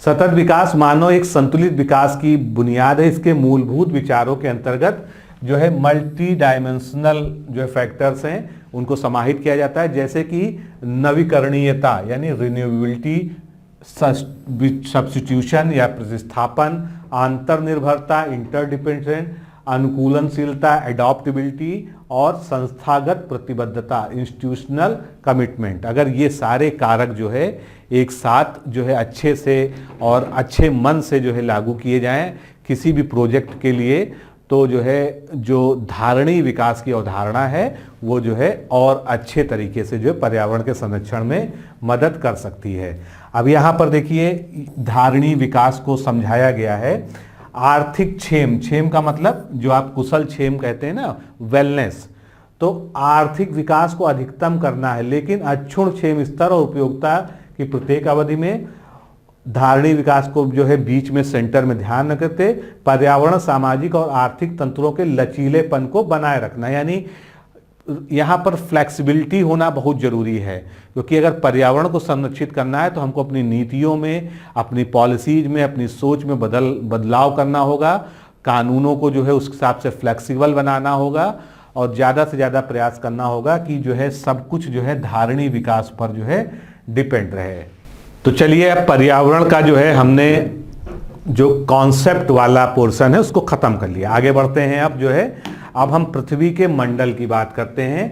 सतत विकास मानव एक संतुलित विकास की बुनियाद है। इसके मूलभूत विचारों के अंतर्गत जो है मल्टी डायमेंशनल जो फैक्टर्स हैं उनको समाहित किया जाता है, जैसे कि नवीकरणीयता यानी रिन्यूएबिलिटी, सब्स्टिट्यूशन या प्रतिस्थापन, अंतर्निर्भरता, इंटरडिपेंडेंट, अनुकूलनशीलता, एडॉप्टेबिलिटी और संस्थागत प्रतिबद्धता, इंस्टीट्यूशनल कमिटमेंट। अगर ये सारे कारक जो है एक साथ जो है अच्छे से और अच्छे मन से जो है लागू किए जाएं किसी भी प्रोजेक्ट के लिए, तो जो है जो धारणीय विकास की अवधारणा है वो जो है और अच्छे तरीके से जो है पर्यावरण के संरक्षण में मदद कर सकती है। अब यहाँ पर देखिए धारणीय विकास को समझाया गया है। आर्थिक क्षेम, क्षेम का मतलब जो आप कुशल क्षेम कहते हैं ना, वेलनेस। तो आर्थिक विकास को अधिकतम करना है, लेकिन अक्षुण्ण क्षेम स्तर और उपयोगिता की प्रत्येक अवधि में धारणीय विकास को जो है बीच में सेंटर में ध्यान रखते पर्यावरण, सामाजिक और आर्थिक तंत्रों के लचीलेपन को बनाए रखना। यानी यहाँ पर फ्लेक्सिबिलिटी होना बहुत जरूरी है, क्योंकि अगर पर्यावरण को संरक्षित करना है तो हमको अपनी नीतियों में, अपनी पॉलिसीज में, अपनी सोच में बदलाव करना होगा। कानूनों को जो है उस हिसाब से फ्लेक्सिबल बनाना होगा और ज़्यादा से ज़्यादा प्रयास करना होगा कि जो है सब कुछ जो है धारणीय विकास पर जो है डिपेंड रहे। तो चलिए अब पर्यावरण का जो है हमने जो कॉन्सेप्ट वाला पोर्शन है उसको खत्म कर लिया, आगे बढ़ते हैं। अब जो है अब हम पृथ्वी के मंडल की बात करते हैं।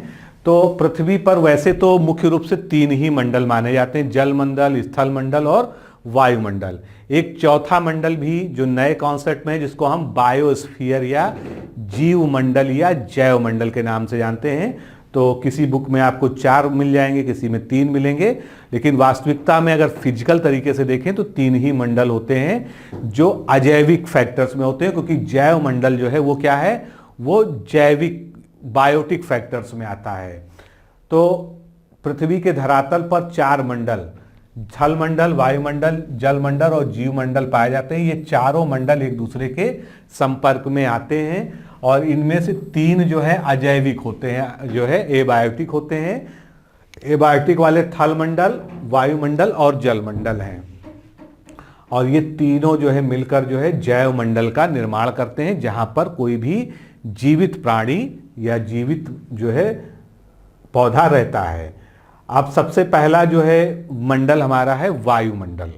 तो पृथ्वी पर वैसे तो मुख्य रूप से 3 ही मंडल माने जाते हैं, जल मंडल, स्थल मंडल और वायुमंडल। एक चौथा मंडल भी जो नए कॉन्सेप्ट में है, जिसको हम बायोस्फीयर या जीव मंडल या जैव मंडल के नाम से जानते हैं। तो किसी बुक में आपको 4 मिल जाएंगे, किसी में 3 मिलेंगे, लेकिन वास्तविकता में अगर फिजिकल तरीके से देखें तो 3 ही मंडल होते हैं जो अजैविक फैक्टर्स में होते हैं, क्योंकि जैव मंडल जो है वो क्या है, वो जैविक बायोटिक फैक्टर्स में आता है। तो पृथ्वी के धरातल पर 4 मंडल, थल मंडल, वायुमंडल, जल मंडल और जीव मंडल पाए जाते हैं। ये चारों मंडल एक दूसरे के संपर्क में आते हैं और इनमें से 3 जो है अजैविक होते हैं, जो है एबायोटिक होते हैं। एबायोटिक वाले थल मंडल, वायुमंडल और जल मंडल हैं, और ये तीनों जो है मिलकर जो है जैव मंडल का निर्माण करते हैं, जहां पर कोई भी जीवित प्राणी या जीवित जो है पौधा रहता है। अब सबसे पहला जो है मंडल हमारा है वायुमंडल।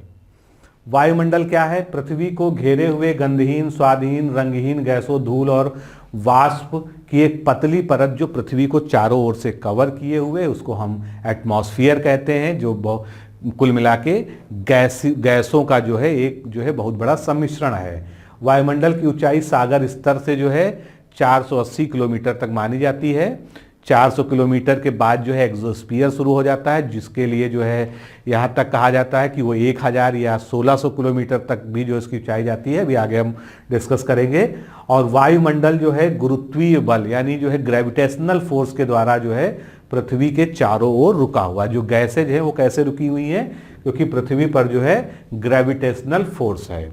वायुमंडल क्या है? पृथ्वी को घेरे हुए गंधहीन, स्वादहीन, रंगहीन गैसों, धूल और वाष्प की एक पतली परत जो पृथ्वी को चारों ओर से कवर किए हुए, उसको हम एटमॉस्फेयर कहते हैं, जो कुल मिला के गैसों का जो है एक जो है बहुत बड़ा सम्मिश्रण है। वायुमंडल की ऊंचाई सागर स्तर से जो है 480 किलोमीटर तक मानी जाती है। 400 किलोमीटर के बाद जो है एक्सोस्फीयर शुरू हो जाता है, जिसके लिए जो है यहाँ तक कहा जाता है कि वो 1000 या 1600 किलोमीटर तक भी जो इसकी ऊंचाई जाती है, अभी आगे हम डिस्कस करेंगे। और वायुमंडल जो है गुरुत्वीय बल यानी जो है ग्रेविटेशनल फोर्स के द्वारा जो है पृथ्वी के चारों ओर रुका हुआ। जो गैसेज है वो कैसे रुकी हुई हैं? क्योंकि पृथ्वी पर जो है ग्रेविटेशनल फोर्स है।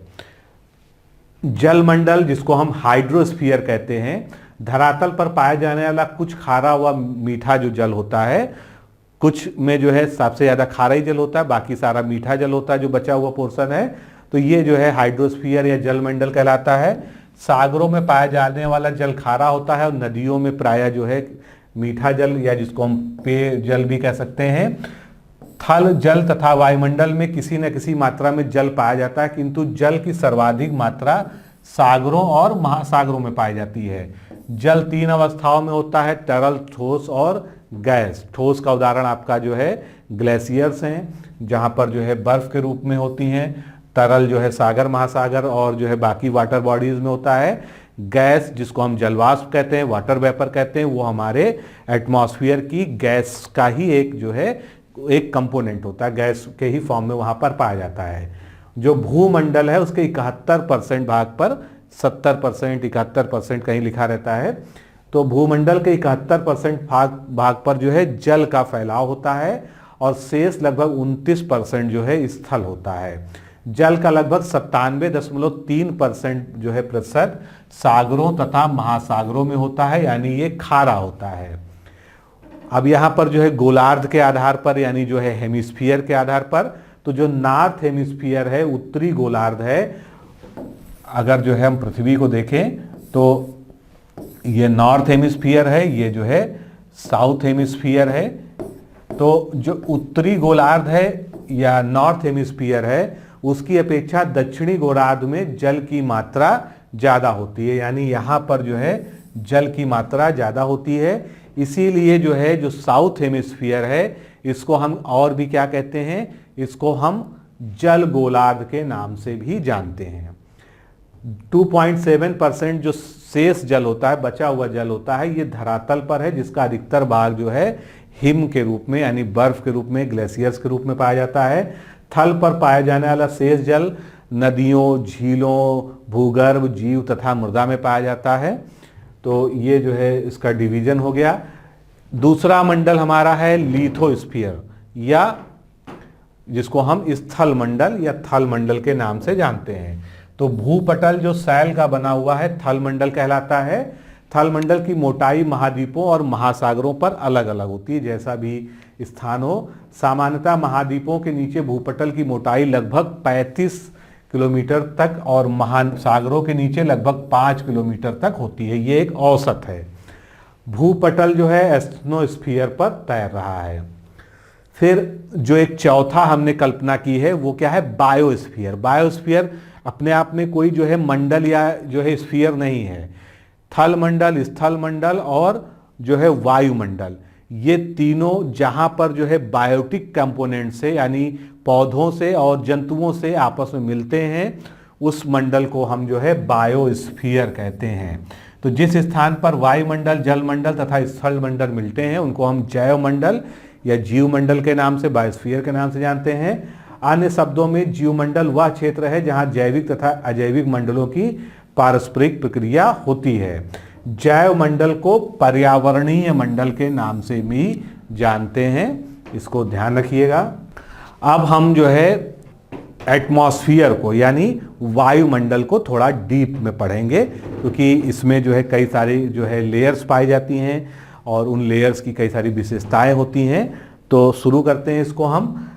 जल मंडल, जिसको हम हाइड्रोस्फीयर कहते हैं, धरातल पर पाया जाने वाला कुछ खारा हुआ मीठा जो जल होता है, कुछ में जो है सबसे ज़्यादा खारा ही जल होता है, बाकी सारा मीठा जल होता है जो बचा हुआ पोर्शन है, तो ये जो है हाइड्रोस्फीयर या जलमंडल कहलाता है। सागरों में पाया जाने वाला जल खारा होता है और नदियों में प्रायः जो है मीठा जल या जिसको हम पेय जल भी कह सकते हैं। थल जल तथा वायुमंडल में किसी न किसी मात्रा में जल पाया जाता है, किंतु जल की सर्वाधिक मात्रा सागरों और महासागरों में पाई जाती है। जल 3 अवस्थाओं में होता है, तरल, ठोस और गैस। ठोस का उदाहरण आपका जो है ग्लेशियर्स हैं, जहां पर जो है बर्फ के रूप में होती हैं। तरल जो है सागर, महासागर और जो है बाकी वाटर बॉडीज में होता है। गैस जिसको हम जलवाष्प कहते हैं, वाटर वेपर कहते हैं, वो हमारे एटमॉस्फेयर की गैस का ही एक जो है एक कंपोनेंट होता है, गैस के ही फॉर्म में वहां पर पाया जाता है। जो भूमंडल है उसके 71% भाग पर 70%, 71% कहीं लिखा रहता है, तो भूमंडल के 71% भाग पर जो है जल का फैलाव होता है और शेष लगभग 29% जो है स्थल होता है। जल का लगभग 97.3% जो है प्रतिशत सागरों तथा महासागरों में होता है, यानी ये खारा होता है। अब यहाँ पर जो है गोलार्ध के आधार पर यानी जो है हेमिस्फीयर के आधार पर, तो जो नॉर्थ हेमिस्फीयर है, उत्तरी गोलार्ध है, अगर जो है हम पृथ्वी को देखें तो ये नॉर्थ हेमिस्फीयर है, ये जो है साउथ हेमिस्फीयर है। तो जो उत्तरी गोलार्ध है या नॉर्थ हेमिस्फीयर है उसकी अपेक्षा दक्षिणी गोलार्ध में जल की मात्रा ज़्यादा होती है, यानी यहाँ पर जो है जल की मात्रा ज़्यादा होती है। इसीलिए जो है जो साउथ हेमिस्फीयर है इसको हम और भी क्या कहते हैं, इसको हम जल गोलार्ध के नाम से भी जानते हैं। 2.7% जो शेष जल होता है, बचा हुआ जल होता है, ये धरातल पर है, जिसका अधिकतर भाग जो है हिम के रूप में यानी बर्फ के रूप में, ग्लेशियर्स के रूप में पाया जाता है। थल पर पाया जाने वाला शेष जल नदियों, झीलों, भूगर्भ, जीव तथा मृदा में पाया जाता है। तो ये जो है इसका डिवीजन हो गया। दूसरा मंडल हमारा है लिथोस्फीयर या जिसको हम स्थल मंडल या थल मंडल के नाम से जानते हैं। तो भूपटल जो सैल का बना हुआ है थल मंडल कहलाता है। थल मंडल की मोटाई महाद्वीपों और महासागरों पर अलग अलग होती है, जैसा भी स्थान हो। सामान्यतः महाद्वीपों के नीचे भूपटल की मोटाई लगभग 35 किलोमीटर तक और महासागरों के नीचे लगभग 5 किलोमीटर तक होती है, ये एक औसत है। भूपटल जो है एस्ट्रोस्फीयर पर तैर रहा है। फिर जो एक चौथा हमने कल्पना की है वो क्या है, बायोस्फीयर। बायोस्फीयर अपने आप में कोई जो है मंडल या जो है स्फीयर नहीं है। थल मंडल, स्थल मंडल और जो है वायुमंडल, ये तीनों जहां पर जो है बायोटिक कंपोनेंट से यानी पौधों से और जंतुओं से आपस में मिलते हैं, उस मंडल को हम जो है बायोस्फीयर कहते हैं। तो जिस स्थान पर वायुमंडल, जलमंडल तथा स्थल मंडल मिलते हैं उनको हम जैवमंडल या जीवमंडल के नाम से, बायोस्फीयर के नाम से जानते हैं। अन्य शब्दों में जीवमंडल वह क्षेत्र है जहां जैविक तथा अजैविक मंडलों की पारस्परिक प्रक्रिया होती है। जैव मंडल को पर्यावरणीय मंडल के नाम से भी जानते हैं, इसको ध्यान रखिएगा। अब हम जो है एटमॉस्फेयर को यानी वायुमंडल को थोड़ा डीप में पढ़ेंगे, क्योंकि इसमें जो है कई सारी जो है लेयर्स पाई जाती हैं और उन लेयर्स की कई सारी विशेषताएं होती हैं। तो शुरू करते हैं इसको हम।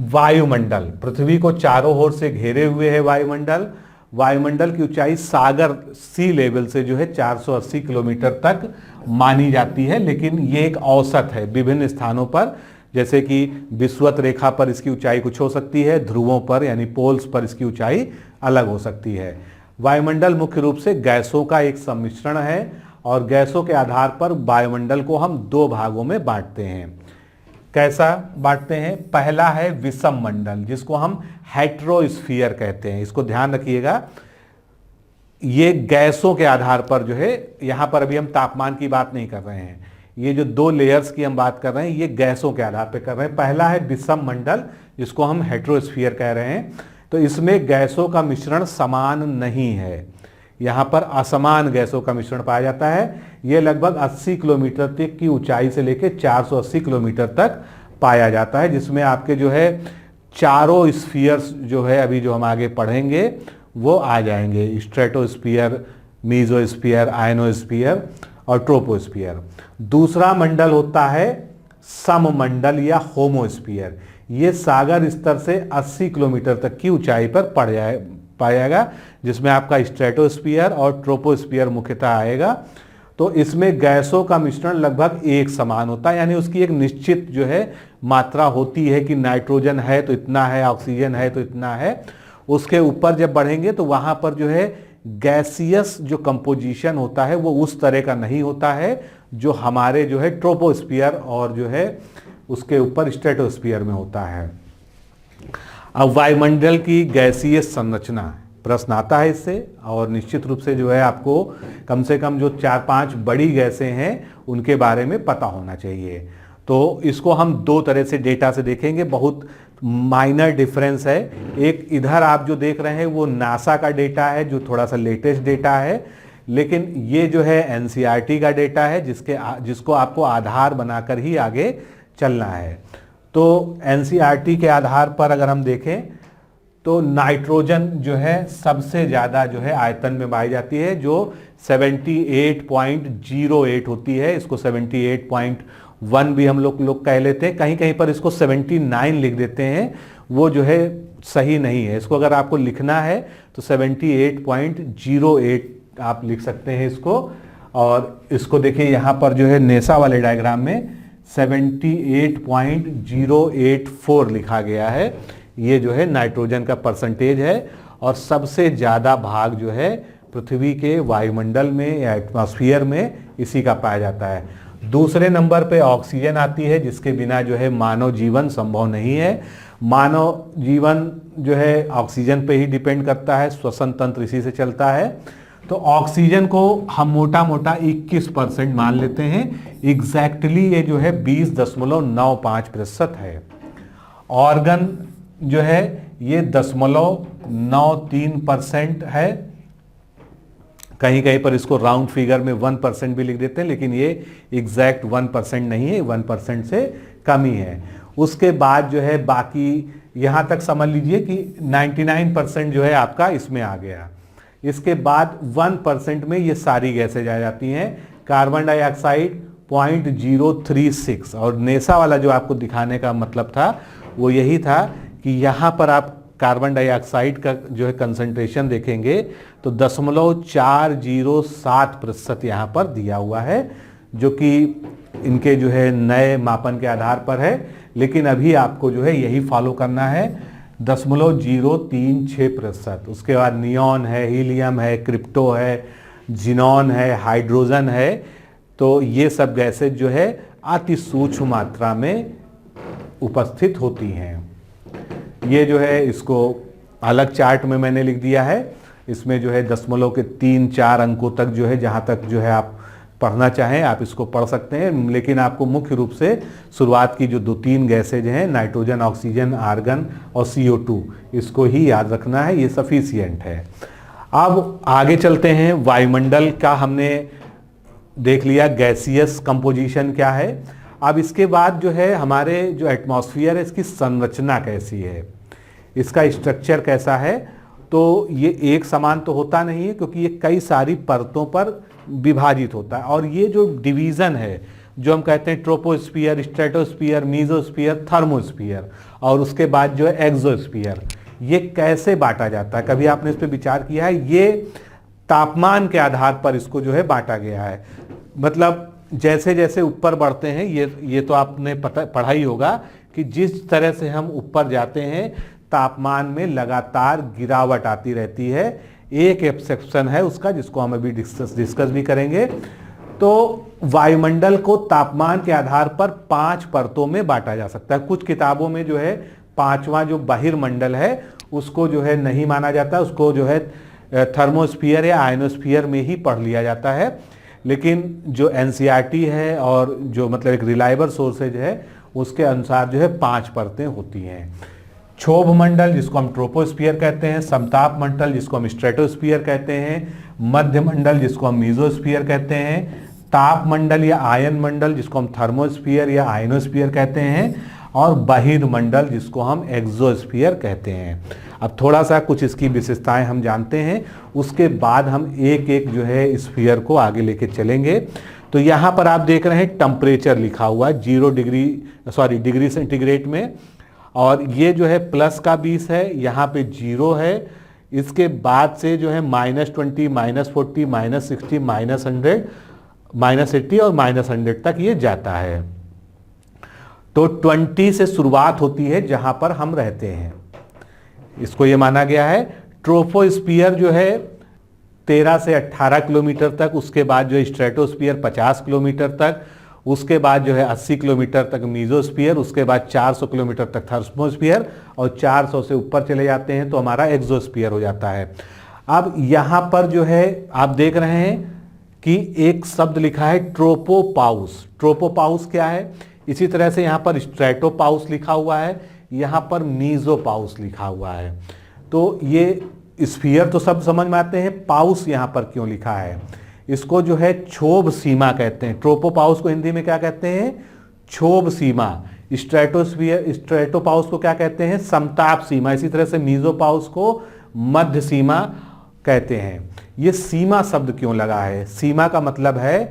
वायुमंडल, पृथ्वी को चारों ओर से घेरे हुए है वायुमंडल। वायुमंडल की ऊंचाई सागर सी लेवल से जो है 480 किलोमीटर तक मानी जाती है, लेकिन ये एक औसत है। विभिन्न स्थानों पर जैसे कि विषुवत रेखा पर इसकी ऊंचाई कुछ हो सकती है, ध्रुवों पर यानी पोल्स पर इसकी ऊंचाई अलग हो सकती है। वायुमंडल मुख्य रूप से गैसों का एक सम्मिश्रण है और गैसों के आधार पर वायुमंडल को हम 2 भागों में बांटते हैं। कैसा बांटते हैं? पहला है विषम मंडल, जिसको हम हेट्रोस्फीयर कहते हैं। इसको ध्यान रखिएगा, ये गैसों के आधार पर जो है, यहां पर अभी हम तापमान की बात नहीं कर रहे हैं, ये जो 2 लेयर्स की हम बात कर रहे हैं ये गैसों के आधार पर कर रहे हैं। पहला है विषम मंडल जिसको हम हेट्रोस्फीयर कह रहे हैं। तो इसमें गैसों का मिश्रण समान नहीं है, यहाँ पर असमान गैसों का मिश्रण पाया जाता है। ये लगभग 80 किलोमीटर तक की ऊंचाई से लेकर 480 किलोमीटर तक पाया जाता है, जिसमें आपके जो है चारों स्फीयर्स जो है अभी जो हम आगे पढ़ेंगे वो आ जाएंगे। स्ट्रेटोस्फीयर मीजोस्फीयर, आयनोस्फीयर और ट्रोपोस्फीयर। दूसरा मंडल होता है सममंडल या होमोस्फीयर। ये सागर स्तर से 80 किलोमीटर तक की ऊंचाई पर पाया जाएगा, जिसमें आपका स्ट्रेटोस्फीयर और ट्रोपोस्फीयर मुख्यतः आएगा। तो इसमें गैसों का मिश्रण लगभग एक समान होता है, यानी उसकी एक निश्चित जो है मात्रा होती है कि नाइट्रोजन है तो इतना है, ऑक्सीजन है तो इतना है। उसके ऊपर जब बढ़ेंगे तो वहां पर जो है गैसियस जो कंपोजिशन होता है वो उस तरह का नहीं होता है जो हमारे जो है ट्रोपोस्फीयर और जो है उसके ऊपर स्ट्रेटोस्फीयर में होता है। अब वायुमंडल की गैसीय संरचना प्रश्न आता है इससे, और निश्चित रूप से जो है आपको कम से कम जो 4-5 बड़ी गैसें हैं उनके बारे में पता होना चाहिए। तो इसको हम दो तरह से डेटा से देखेंगे, बहुत माइनर डिफरेंस है। एक इधर आप जो देख रहे हैं वो नासा का डेटा है जो थोड़ा सा लेटेस्ट डेटा है, लेकिन ये जो है एनसीईआरटी का डेटा है जिसको आपको आधार बनाकर ही आगे चलना है। तो एनसीईआरटी के आधार पर अगर हम देखें तो नाइट्रोजन जो है सबसे ज़्यादा जो है आयतन में पाई जाती है, जो 78.08 होती है। इसको 78.1 भी हम लोग कह लेते हैं, कहीं कहीं पर इसको 79 लिख देते हैं, वो जो है सही नहीं है। इसको अगर आपको लिखना है तो 78.08 आप लिख सकते हैं इसको। और इसको देखिए यहाँ पर जो है नेसा वाले डायग्राम में 78.084 लिखा गया है। ये जो है नाइट्रोजन का परसेंटेज है, और सबसे ज़्यादा भाग जो है पृथ्वी के वायुमंडल में या एटमॉस्फेयर में इसी का पाया जाता है। दूसरे नंबर पे ऑक्सीजन आती है, जिसके बिना जो है मानव जीवन संभव नहीं है। मानव जीवन जो है ऑक्सीजन पे ही डिपेंड करता है, श्वसन तंत्र इसी से चलता है। तो ऑक्सीजन को हम मोटा मोटा 21% मान लेते हैं। एग्जैक्टली ये जो है 20.95% है। ऑर्गन जो है ये 0.93% है। कहीं कहीं पर इसको राउंड फिगर में 1% भी लिख देते हैं, लेकिन ये एग्जैक्ट 1% नहीं है, 1% से कम ही है। उसके बाद जो है बाकी यहाँ तक समझ लीजिए कि 99% जो है आपका इसमें आ गया। इसके बाद 1% में ये सारी गैसें जा जाती हैं। कार्बन डाइऑक्साइड 0.036, और नेसा वाला जो आपको दिखाने का मतलब था वो यही था कि यहाँ पर आप कार्बन डाइऑक्साइड का जो है कंसंट्रेशन देखेंगे तो 0.407% यहाँ पर दिया हुआ है, जो कि इनके जो है नए मापन के आधार पर है। लेकिन अभी आपको जो है यही फॉलो करना है, 0.036%। उसके बाद नियॉन है, हीलियम है, क्रिप्टो है, जिनॉन है, हाइड्रोजन है। तो ये सब गैसेज जो है अति सूक्ष्म मात्रा में उपस्थित होती हैं। ये जो है इसको अलग चार्ट में मैंने लिख दिया है। इसमें जो है दशमलव के 3-4 अंकों तक जो है, जहाँ तक जो है आप पढ़ना चाहें आप इसको पढ़ सकते हैं, लेकिन आपको मुख्य रूप से शुरुआत की जो 2-3 गैसेज हैं, नाइट्रोजन, ऑक्सीजन, आर्गन और CO2, इसको ही याद रखना है, ये सफिशिएंट है। अब आगे चलते हैं। वायुमंडल का हमने देख लिया गैसियस कंपोजिशन क्या है। अब इसके बाद जो है हमारे जो एटमॉस्फेयर है इसकी संरचना कैसी है, इसका स्ट्रक्चर कैसा है। तो ये एक समान तो होता नहीं है, क्योंकि ये कई सारी परतों पर विभाजित होता है। और ये जो डिवीज़न है, जो हम कहते हैं ट्रोपोस्फियर, स्ट्रेटोस्फियर, मीजोस्फियर, थर्मोस्फियर, और उसके बाद जो है एक्सोस्फियर, ये कैसे बांटा जाता है, कभी आपने इस पर विचार किया है? ये तापमान के आधार पर इसको जो है बांटा गया है। मतलब जैसे जैसे ऊपर बढ़ते हैं, ये तो आपने पढ़ा ही होगा कि जिस तरह से हम ऊपर जाते हैं तापमान में लगातार गिरावट आती रहती है। एक एक्सेप्शन है उसका, जिसको हम अभी डिस्कस भी करेंगे। तो वायुमंडल को तापमान के आधार पर 5 परतों में बांटा जा सकता है। कुछ किताबों में जो है 5वां जो बहिर्मंडल है उसको जो है नहीं माना जाता, उसको जो है थर्मोस्फियर या आयनोस्फियर में ही पढ़ लिया जाता है। लेकिन जो एनसीईआरटी है और जो मतलब एक रिलायबल सोर्सेज है उसके अनुसार जो है 5 परतें होती हैं। क्षोभ मंडल जिसको हम ट्रोपोस्फियर कहते हैं, समताप मंडल जिसको हम स्ट्रेटोस्फियर कहते हैं, मध्य मंडल जिसको हम मीजोस्फियर कहते हैं, ताप मंडल या आयन मंडल जिसको हम थर्मोस्फियर या आयनोस्फियर कहते हैं, और बहिर्मंडल जिसको हम एक्सोस्फियर कहते हैं। अब थोड़ा सा कुछ इसकी विशेषताएं हम जानते हैं, उसके बाद हम एक एक जो है स्फीयर को आगे लेके चलेंगे। तो यहाँ पर आप देख रहे हैं टेम्परेचर लिखा हुआ है डिग्री सेंटीग्रेड में, और ये जो है प्लस का 20 है, यहाँ पे 0 है, इसके बाद से जो है -20, -40, -60, -100, -80 और -100 तक ये जाता है। तो 20 से शुरुआत होती है जहां पर हम रहते हैं, इसको ये माना गया है। ट्रोपोस्फियर जो है 13 से 18 किलोमीटर तक, उसके बाद जो है स्ट्रेटोस्फियर 50 किलोमीटर तक, उसके बाद जो है 80 किलोमीटर तक मीजोस्फियर, उसके बाद 400 किलोमीटर तक थर्मोस्फियर, और 400 से ऊपर चले जाते हैं तो हमारा एक्सोस्फियर हो जाता है। अब यहाँ पर जो है आप देख रहे हैं कि एक शब्द लिखा है ट्रोपोपाउस। ट्रोपोपाउस क्या है? इसी तरह से यहाँ पर स्ट्रेटोपाउस लिखा हुआ है, यहाँ पर मीजोपाउस लिखा हुआ है। तो ये स्फीयर तो सब समझ में आते हैं, पाउस यहाँ पर क्यों लिखा है? इसको जो है क्षोभ सीमा कहते हैं। ट्रोपोपाउस को हिंदी में क्या कहते हैं? क्षोभ सीमा। स्ट्रेटोपाउस को क्या कहते हैं? समताप सीमा। इसी तरह से मीजोपाउस को मध्य सीमा कहते हैं। ये सीमा शब्द क्यों लगा है? सीमा का मतलब है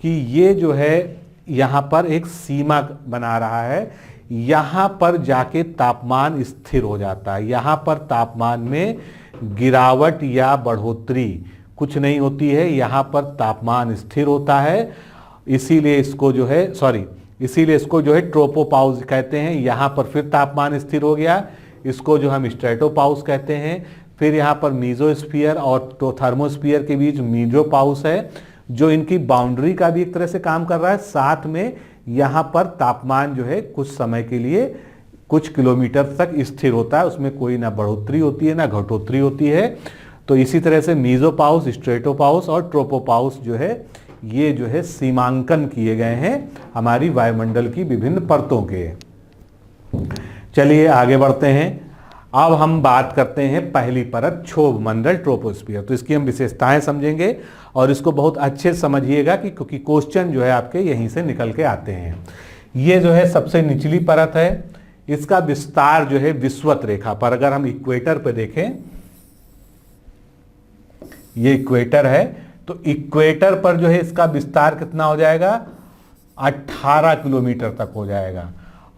कि ये जो है यहाँ पर एक सीमा बना रहा है, यहाँ पर जाके तापमान स्थिर हो जाता है, यहाँ पर तापमान में गिरावट या बढ़ोतरी कुछ नहीं होती है, यहाँ पर तापमान स्थिर होता है। इसीलिए इसको जो है ट्रोपोपाउस कहते हैं। यहाँ पर फिर तापमान स्थिर हो गया, इसको जो हम स्ट्रेटोपाउस कहते हैं। फिर यहाँ पर मीजोस्फीयर और थर्मोस्फीयर के बीच मीजोपाउस है, जो इनकी बाउंड्री का भी एक तरह से काम कर रहा है। साथ में यहाँ पर तापमान जो है कुछ समय के लिए कुछ किलोमीटर तक स्थिर होता है, उसमें कोई ना बढ़ोतरी होती है ना घटोतरी होती है। तो इसी तरह से मीजोपाउस, स्ट्रेटोपाउस और ट्रोपोपाउस जो है ये जो है सीमांकन किए गए हैं हमारी वायुमंडल की विभिन्न परतों के। चलिए आगे बढ़ते हैं। अब हम बात करते हैं पहली परत क्षोभ मंडल ट्रोपोस्फियर। तो इसकी हम विशेषताएं समझेंगे और इसको बहुत अच्छे से समझिएगा कि क्योंकि क्वेश्चन जो है आपके यहीं से निकल के आते हैं। ये जो है सबसे निचली परत है, इसका विस्तार जो है विषुवत रेखा पर, अगर हम इक्वेटर पे देखें, ये इक्वेटर है, तो इक्वेटर पर जो है इसका विस्तार कितना हो जाएगा? 18 किलोमीटर तक हो जाएगा।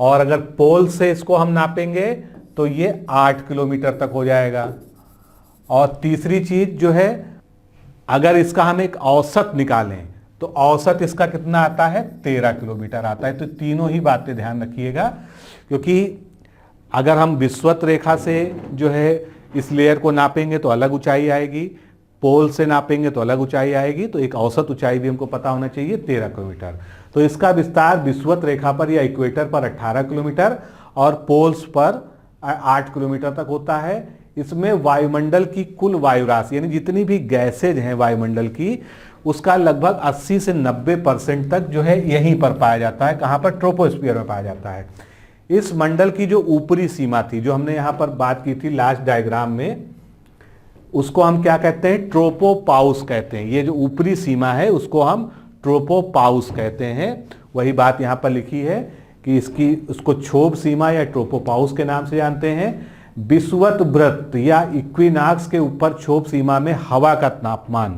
और अगर पोल से इसको हम नापेंगे तो ये 8 किलोमीटर तक हो जाएगा। और तीसरी चीज जो है, अगर इसका हम एक औसत निकालें तो औसत इसका कितना आता है? 13 किलोमीटर आता है। तो तीनों ही बातें ध्यान रखिएगा, क्योंकि अगर हम विषुवत रेखा से जो है इस लेयर को नापेंगे तो अलग ऊंचाई आएगी, पोल से नापेंगे तो अलग ऊंचाई आएगी, तो एक औसत ऊंचाई भी हमको पता होना चाहिए 13 किलोमीटर। तो इसका विस्तार विषुवत रेखा पर या इक्वेटर पर 18 किलोमीटर और पोल्स पर 8 किलोमीटर तक होता है। इसमें वायुमंडल की कुल वायु राशि यानी जितनी भी गैसेज हैं वायुमंडल की, उसका लगभग 80 से 90% तक जो है यहीं पर पाया जाता है। कहाँ पर? ट्रोपोस्फियर में पाया जाता है। इस मंडल की जो ऊपरी सीमा थी, जो हमने यहाँ पर बात की थी लास्ट डायग्राम में, उसको हम क्या कहते हैं? ट्रोपोपाउस कहते हैं। ये जो ऊपरी सीमा है उसको हम ट्रोपोपाउस कहते हैं। वही बात यहाँ पर लिखी है कि उसको क्षोभ सीमा या ट्रोपोपाउस के नाम से जानते हैं। विषुवत वृत्त या इक्विनॉक्स के ऊपर क्षोभ सीमा में हवा का तापमान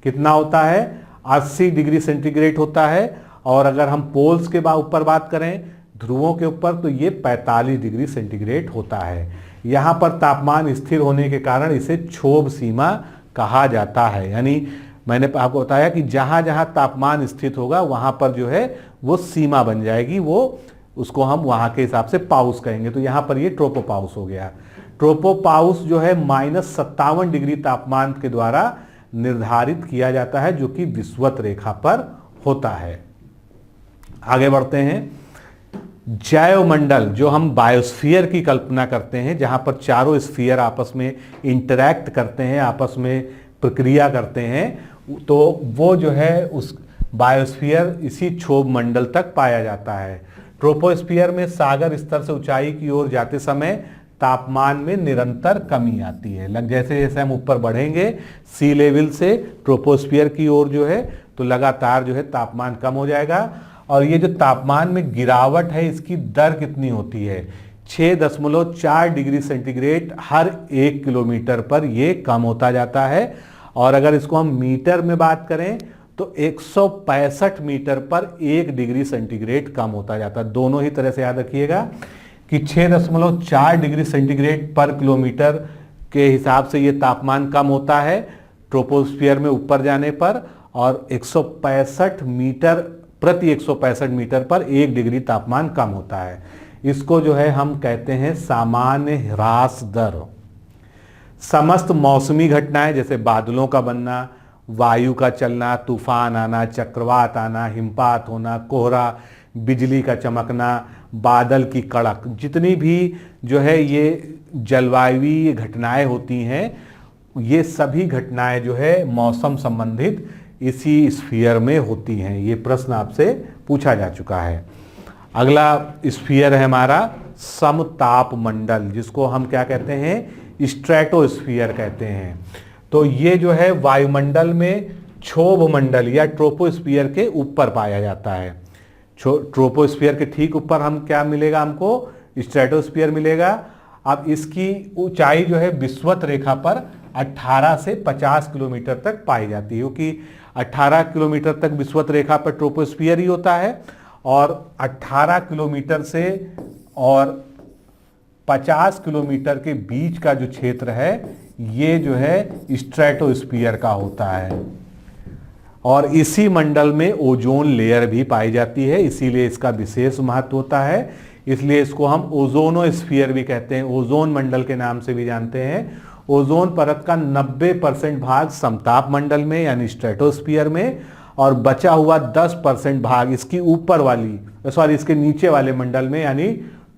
कितना होता है? 80 डिग्री सेंटीग्रेड होता है। और अगर हम पोल्स के ऊपर बात करें, ध्रुवों के ऊपर, तो ये 45 डिग्री सेंटीग्रेड होता है। यहाँ पर तापमान स्थिर होने के कारण इसे क्षोभ सीमा कहा जाता है। यानी मैंने आपको बताया कि जहाँ जहाँ तापमान स्थित होगा वहाँ पर जो है वो सीमा बन जाएगी, वो उसको हम वहाँ के हिसाब से पाउस कहेंगे। तो यहाँ पर ये ट्रोपोपाउस हो गया। ट्रोपोपाउस जो है -57 डिग्री तापमान के द्वारा निर्धारित किया जाता है, जो कि विषुवत रेखा पर होता है। आगे बढ़ते हैं। जैवमंडल, जो हम बायोस्फीयर की कल्पना करते हैं, जहां पर चारों स्फीयर आपस में इंटरैक्ट करते हैं, आपस में प्रक्रिया करते हैं, तो वो जो है उस बायोस्फीयर इसी क्षोभ मंडल तक पाया जाता है। ट्रोपोस्फीयर में सागर स्तर से ऊंचाई की ओर जाते समय तापमान में निरंतर कमी आती है। जैसे जैसे हम ऊपर बढ़ेंगे सी लेवल से ट्रोपोस्फीयर की ओर जो है, तो लगातार जो है तापमान कम हो जाएगा। और ये जो तापमान में गिरावट है, इसकी दर कितनी होती है? 6.4 डिग्री सेंटीग्रेड हर 1 किलोमीटर पर ये कम होता जाता है। और अगर इसको हम मीटर में बात करें तो 165 मीटर पर 1 डिग्री सेंटीग्रेड कम होता जाता है। दोनों ही तरह से याद रखिएगा कि 6.4 डिग्री सेंटीग्रेड पर किलोमीटर के हिसाब से ये तापमान कम होता है ट्रोपोस्फियर में ऊपर जाने पर, और 165 मीटर प्रति 165 मीटर पर 1 डिग्री तापमान कम होता है। इसको जो है हम कहते हैं सामान्य ह्रास दर। समस्त मौसमी घटनाएं जैसे बादलों का बनना, वायु का चलना, तूफान आना, चक्रवात आना, हिमपात होना, कोहरा, बिजली का चमकना, बादल की कड़क, जितनी भी जो है ये जलवायुवीय घटनाएं होती हैं, ये सभी घटनाएं जो है मौसम संबंधित इसी स्फीयर में होती हैं। ये प्रश्न आपसे पूछा जा चुका है। अगला स्फीयर है हमारा समताप मंडल, जिसको हम क्या कहते हैं, स्ट्रेटोस्फीयर कहते हैं। तो ये जो है वायुमंडल में क्षोभ मंडल या ट्रोपोस्फीयर के ऊपर पाया जाता है। ट्रोपोस्फीयर के ठीक ऊपर हम क्या मिलेगा, हमको स्ट्रेटोस्फीयर मिलेगा। अब इसकी ऊंचाई जो है विषुवत रेखा पर 18 से 50 किलोमीटर तक पाई जाती है, क्योंकि 18 किलोमीटर तक विषुवत रेखा पर ट्रोपोस्फीयर ही होता है, और 18 किलोमीटर से और 50 किलोमीटर के बीच का जो क्षेत्र है ये जो है स्ट्रेटोस्फीयर का होता है। और इसी मंडल में ओजोन लेयर भी पाई जाती है, इसीलिए इसका विशेष महत्व होता है। इसलिए इसको हम ओजोनोस्फीयर भी कहते हैं, ओजोन मंडल के नाम से भी जानते हैं। ओजोन परत का 90% भाग समताप मंडल में यानी स्ट्रेटोस्फीयर में, और बचा हुआ 10% भाग इसकी ऊपर वाली इसके नीचे वाले मंडल में यानी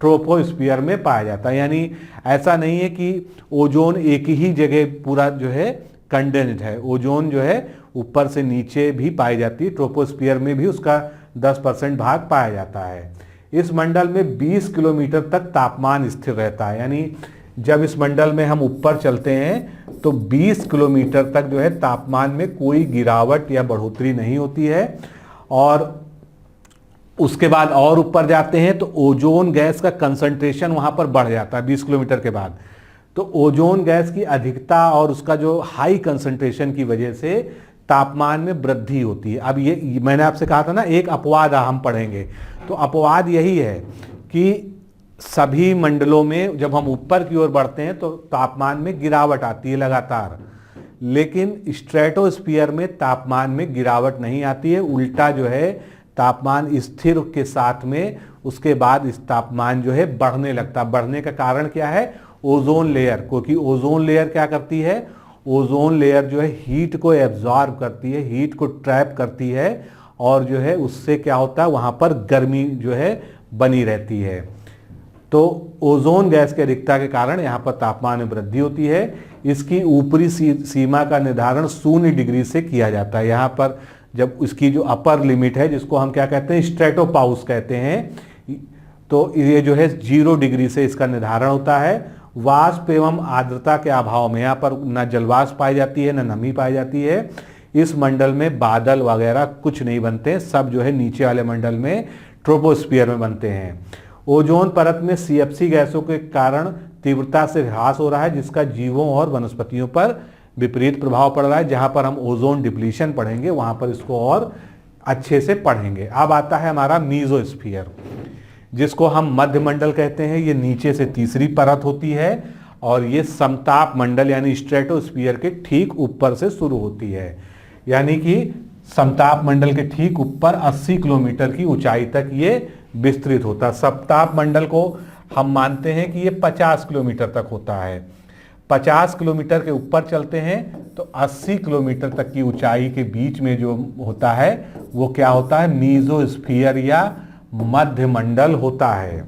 ट्रोपोस्फीयर में पाया जाता है। यानी ऐसा नहीं है कि ओजोन एक ही जगह पूरा जो है कंडेंस्ड है, ओजोन जो है ऊपर से नीचे भी पाई जाती है, ट्रोपोस्फीयर में भी उसका 10% भाग पाया जाता है। इस मंडल में 20 किलोमीटर तक तापमान स्थिर रहता है, यानी जब इस मंडल में हम ऊपर चलते हैं तो 20 किलोमीटर तक जो है तापमान में कोई गिरावट या बढ़ोतरी नहीं होती है। और उसके बाद और ऊपर जाते हैं तो ओजोन गैस का कंसंट्रेशन वहां पर बढ़ जाता है 20 किलोमीटर के बाद। तो ओजोन गैस की अधिकता और उसका जो हाई कंसंट्रेशन की वजह से तापमान में वृद्धि होती है। अब ये मैंने आपसे कहा था ना, एक अपवाद हम पढ़ेंगे, तो अपवाद यही है कि सभी मंडलों में जब हम ऊपर की ओर बढ़ते हैं तो तापमान में गिरावट आती है लगातार, लेकिन स्ट्रेटोस्फीयर में तापमान में गिरावट नहीं आती है, उल्टा जो है तापमान स्थिर के साथ में उसके बाद इस तापमान जो है बढ़ने लगता है। बढ़ने का कारण क्या है, ओजोन लेयर, क्योंकि ओजोन लेयर क्या करती है, ओजोन लेयर जो है हीट को एब्जॉर्ब करती है, हीट को ट्रैप करती है, और जो है उससे क्या होता है वहां पर गर्मी जो है बनी रहती है। तो ओजोन गैस की अधिकता के कारण यहाँ पर तापमान में वृद्धि होती है। इसकी ऊपरी सीमा का निर्धारण 0 डिग्री से किया जाता है। यहाँ पर जब इसकी जो अपर लिमिट है, जिसको हम क्या कहते हैं, स्ट्रेटोपाउस कहते हैं, तो ये जो है 0 डिग्री से इसका निर्धारण होता है। वाष्प एवं आर्द्रता के अभाव में यहाँ पर न जलवाष्प पाई जाती है न नमी पाई जाती है। इस मंडल में बादल वगैरह कुछ नहीं बनते, सब जो है नीचे वाले मंडल में ट्रोपोस्फीयर में बनते हैं। ओजोन परत में CFC गैसों के कारण तीव्रता से ह्रास हो रहा है, जिसका जीवों और वनस्पतियों पर विपरीत प्रभाव पड़ रहा है। जहां पर हम ओजोन डिप्लीशन पढ़ेंगे वहां पर इसको और अच्छे से पढ़ेंगे। अब आता है हमारा मीजोस्फीयर, जिसको हम मध्य मंडल कहते हैं। ये नीचे से तीसरी परत होती है और ये समताप मंडल यानी स्ट्रेटोस्फीयर के ठीक ऊपर से शुरू होती है, यानी कि समताप मंडल के ठीक ऊपर 80 किलोमीटर की ऊंचाई तक ये विस्तृत होता है। समताप मंडल को हम मानते हैं कि ये 50 किलोमीटर तक होता है। 50 किलोमीटर के ऊपर चलते हैं तो 80 किलोमीटर तक की ऊंचाई के बीच में जो होता है वो क्या होता है, मीजोस्फीयर या मध्य मंडल होता है।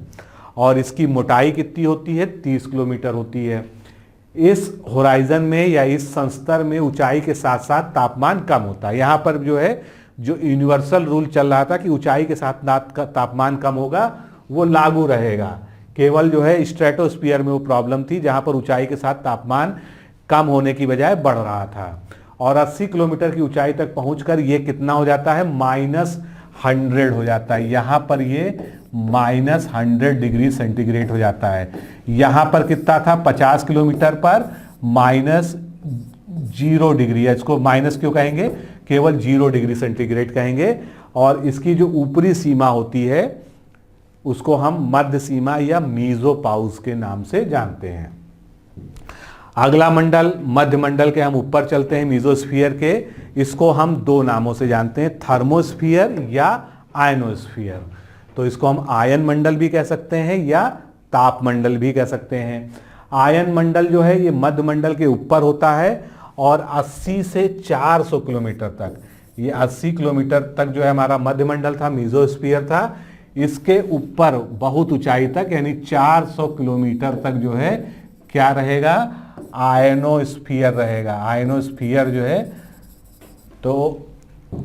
और इसकी मोटाई कितनी होती है, 30 किलोमीटर होती है। इस होराइजन में या इस संस्तर में ऊंचाई के साथ साथ तापमान कम होता है। यहाँ पर जो है जो यूनिवर्सल रूल चल रहा था कि ऊंचाई के साथ तापमान कम होगा, वो लागू रहेगा। केवल जो है स्ट्रेटोस्फीयर में वो प्रॉब्लम थी जहाँ पर ऊंचाई के साथ तापमान कम होने की बजाय बढ़ रहा था। और 80 किलोमीटर की ऊंचाई तक पहुंचकर ये कितना हो जाता है, -100 हो जाता है। यहाँ पर ये -100 डिग्री सेंटीग्रेड हो जाता है। यहां पर कितना था, 50 किलोमीटर पर -0 डिग्री है। इसको माइनस क्यों कहेंगे, केवल 0 डिग्री सेंटीग्रेड कहेंगे। और इसकी जो ऊपरी सीमा होती है उसको हम मध्य सीमा या मीजोपाउस के नाम से जानते हैं। अगला मंडल मध्य मंडल के हम ऊपर चलते हैं, मीजोस्फीयर के। इसको हम दो नामों से जानते हैं, थर्मोस्फीयर या आयनोस्फीयर। तो इसको हम आयन मंडल भी कह सकते हैं या ताप मंडल भी कह सकते हैं। आयन मंडल जो है ये मध्य मंडल के ऊपर होता है और 80 से 400 किलोमीटर तक, ये 80 किलोमीटर तक जो है हमारा मध्य मंडल था, मीजोस्फीयर था। इसके ऊपर बहुत ऊंचाई तक यानी 400 किलोमीटर तक जो है क्या रहेगा, आयनोस्फीयर रहेगा। आयनोस्फीयर जो है तो,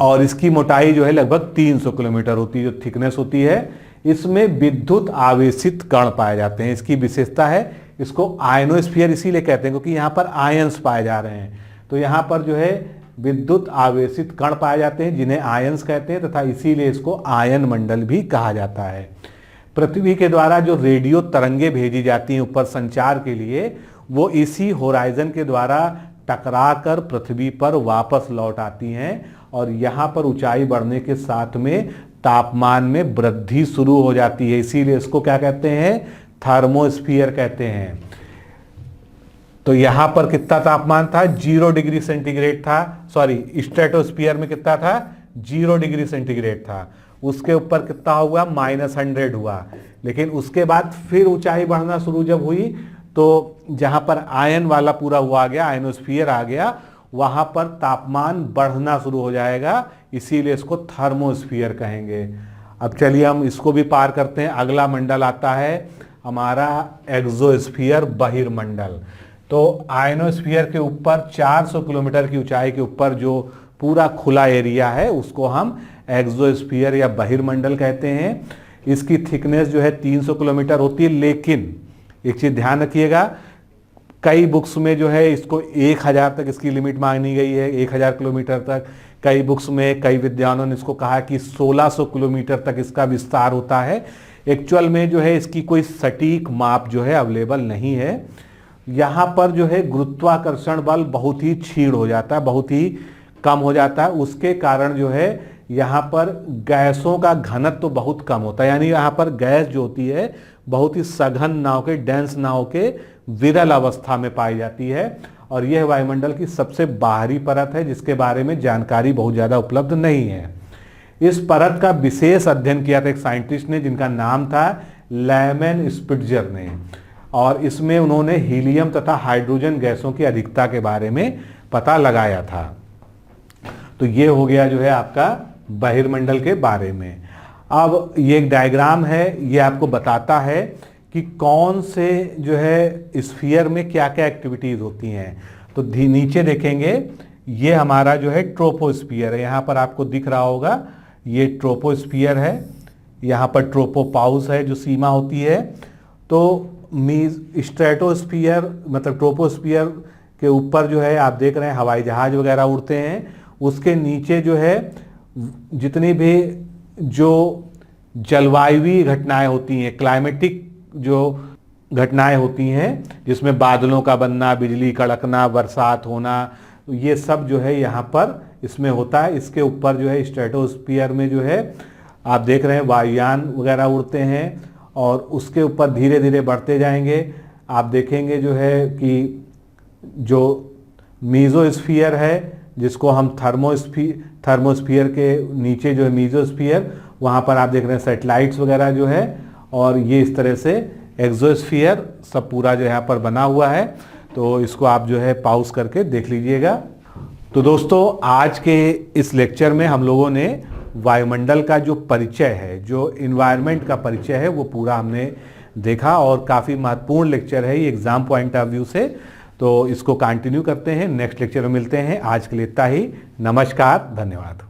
और इसकी मोटाई जो है लगभग 300 किलोमीटर होती है, जो थिकनेस होती है। इसमें विद्युत आवेशित कण पाए जाते हैं, इसकी विशेषता है। इसको आयनोस्फीयर इसीलिए कहते हैं क्योंकि यहाँ पर आयंस पाए जा रहे हैं। तो यहाँ पर जो है विद्युत आवेशित कण पाए जाते हैं जिन्हें आयंस कहते हैं, तथा इसीलिए इसको आयन मंडल भी कहा जाता है। पृथ्वी के द्वारा जो रेडियो तरंगे भेजी जाती हैं ऊपर संचार के लिए, वो इसी होराइजन के द्वारा टकराकर पृथ्वी पर वापस लौट आती हैं और यहाँ पर ऊंचाई बढ़ने के साथ में तापमान में वृद्धि शुरू हो जाती है। इसीलिए इसको क्या कहते हैं, थर्मोस्फीयर कहते हैं। तो यहाँ पर कितना तापमान था, 0 डिग्री सेंटीग्रेड था। सॉरी, स्ट्रेटोस्फीयर में कितना था, 0 डिग्री सेंटीग्रेड था। उसके ऊपर कितना हुआ, -100 हुआ। लेकिन उसके बाद फिर ऊंचाई बढ़ना शुरू जब हुई तो जहां पर आयन वाला पूरा हुआ आ गया, आयनोस्फीयर आ गया, वहां पर तापमान बढ़ना शुरू हो जाएगा। इसीलिए इसको थर्मोस्फीयर कहेंगे। अब चलिए हम इसको भी पार करते हैं। अगला मंडल आता है हमारा एक्सोस्फीयर, बहिर्मंडल। तो आयनोस्फीयर के ऊपर 400 किलोमीटर की ऊंचाई के ऊपर जो पूरा खुला एरिया है उसको हम एक्सोस्फीयर या बहिर्मंडल कहते हैं। इसकी थिकनेस जो है 300 किलोमीटर होती है। लेकिन एक चीज ध्यान रखिएगा, कई बुक्स में जो है इसको 1000 तक इसकी लिमिट मांगी गई है, 1000 किलोमीटर तक। कई बुक्स में कई विद्वानों ने इसको कहा कि 1600 किलोमीटर तक इसका विस्तार होता है। एक्चुअल में जो है इसकी कोई सटीक माप जो है अवेलेबल नहीं है। यहाँ पर जो है गुरुत्वाकर्षण बल बहुत ही क्षीण हो जाता है, बहुत ही कम हो जाता है। उसके कारण जो है यहाँ पर गैसों का घनत्व तो बहुत कम होता है, यानी यहाँ पर गैस जो होती है बहुत ही सघन नाव के, डेंस नाव के विरल अवस्था में पाई जाती है। और यह वायुमंडल की सबसे बाहरी परत है जिसके बारे में जानकारी बहुत ज़्यादा उपलब्ध नहीं है। इस परत का विशेष अध्ययन किया था एक साइंटिस्ट ने जिनका नाम था लैमन स्पिट्जर ने, और इसमें उन्होंने हीलियम तथा हाइड्रोजन गैसों की अधिकता के बारे में पता लगाया था। तो ये हो गया जो है आपका बहिर्मंडल के बारे में। अब ये एक डायग्राम है, ये आपको बताता है कि कौन से जो है स्फीयर में क्या क्या एक्टिविटीज होती हैं। तो नीचे देखेंगे, ये हमारा जो है ट्रोपोस्फीयर है। यहाँ पर आपको दिख रहा होगा ये ट्रोपोस्फीयर है, यहाँ पर ट्रोपोपाउस है जो सीमा होती है। तो स्ट्रेटोस्फीयर मतलब ट्रोपोस्फीयर के ऊपर जो है आप देख रहे हैं हवाई जहाज वगैरह उड़ते हैं। उसके नीचे जो है जितनी भी जो जलवायुवी घटनाएं होती हैं, क्लाइमेटिक जो घटनाएं होती हैं जिसमें बादलों का बनना, बिजली कड़कना, बरसात होना, ये सब जो है यहाँ पर इसमें होता है। इसके ऊपर जो है स्ट्रेटोस्फीयर में जो है आप देख रहे हैं वायुयान वगैरह उड़ते हैं और उसके ऊपर धीरे धीरे बढ़ते जाएंगे। आप देखेंगे जो है कि जो मीजोस्फीयर है जिसको हम थर्मोस्फीयर के नीचे जो है मीजोस्फीयर, वहाँ पर आप देख रहे हैं सैटेलाइट्स वगैरह जो है, और ये इस तरह से एक्सोस्फीयर सब पूरा जो यहाँ पर बना हुआ है। तो इसको आप जो है पॉज करके देख लीजिएगा। तो दोस्तों आज के इस लेक्चर में हम लोगों ने वायुमंडल का जो परिचय है, जो इन्वायरमेंट का परिचय है, वो पूरा हमने देखा और काफ़ी महत्वपूर्ण लेक्चर है ये एग्जाम पॉइंट ऑफ व्यू से। तो इसको कंटिन्यू करते हैं, नेक्स्ट लेक्चर में मिलते हैं। आज के लिए इतना ही। नमस्कार, धन्यवाद।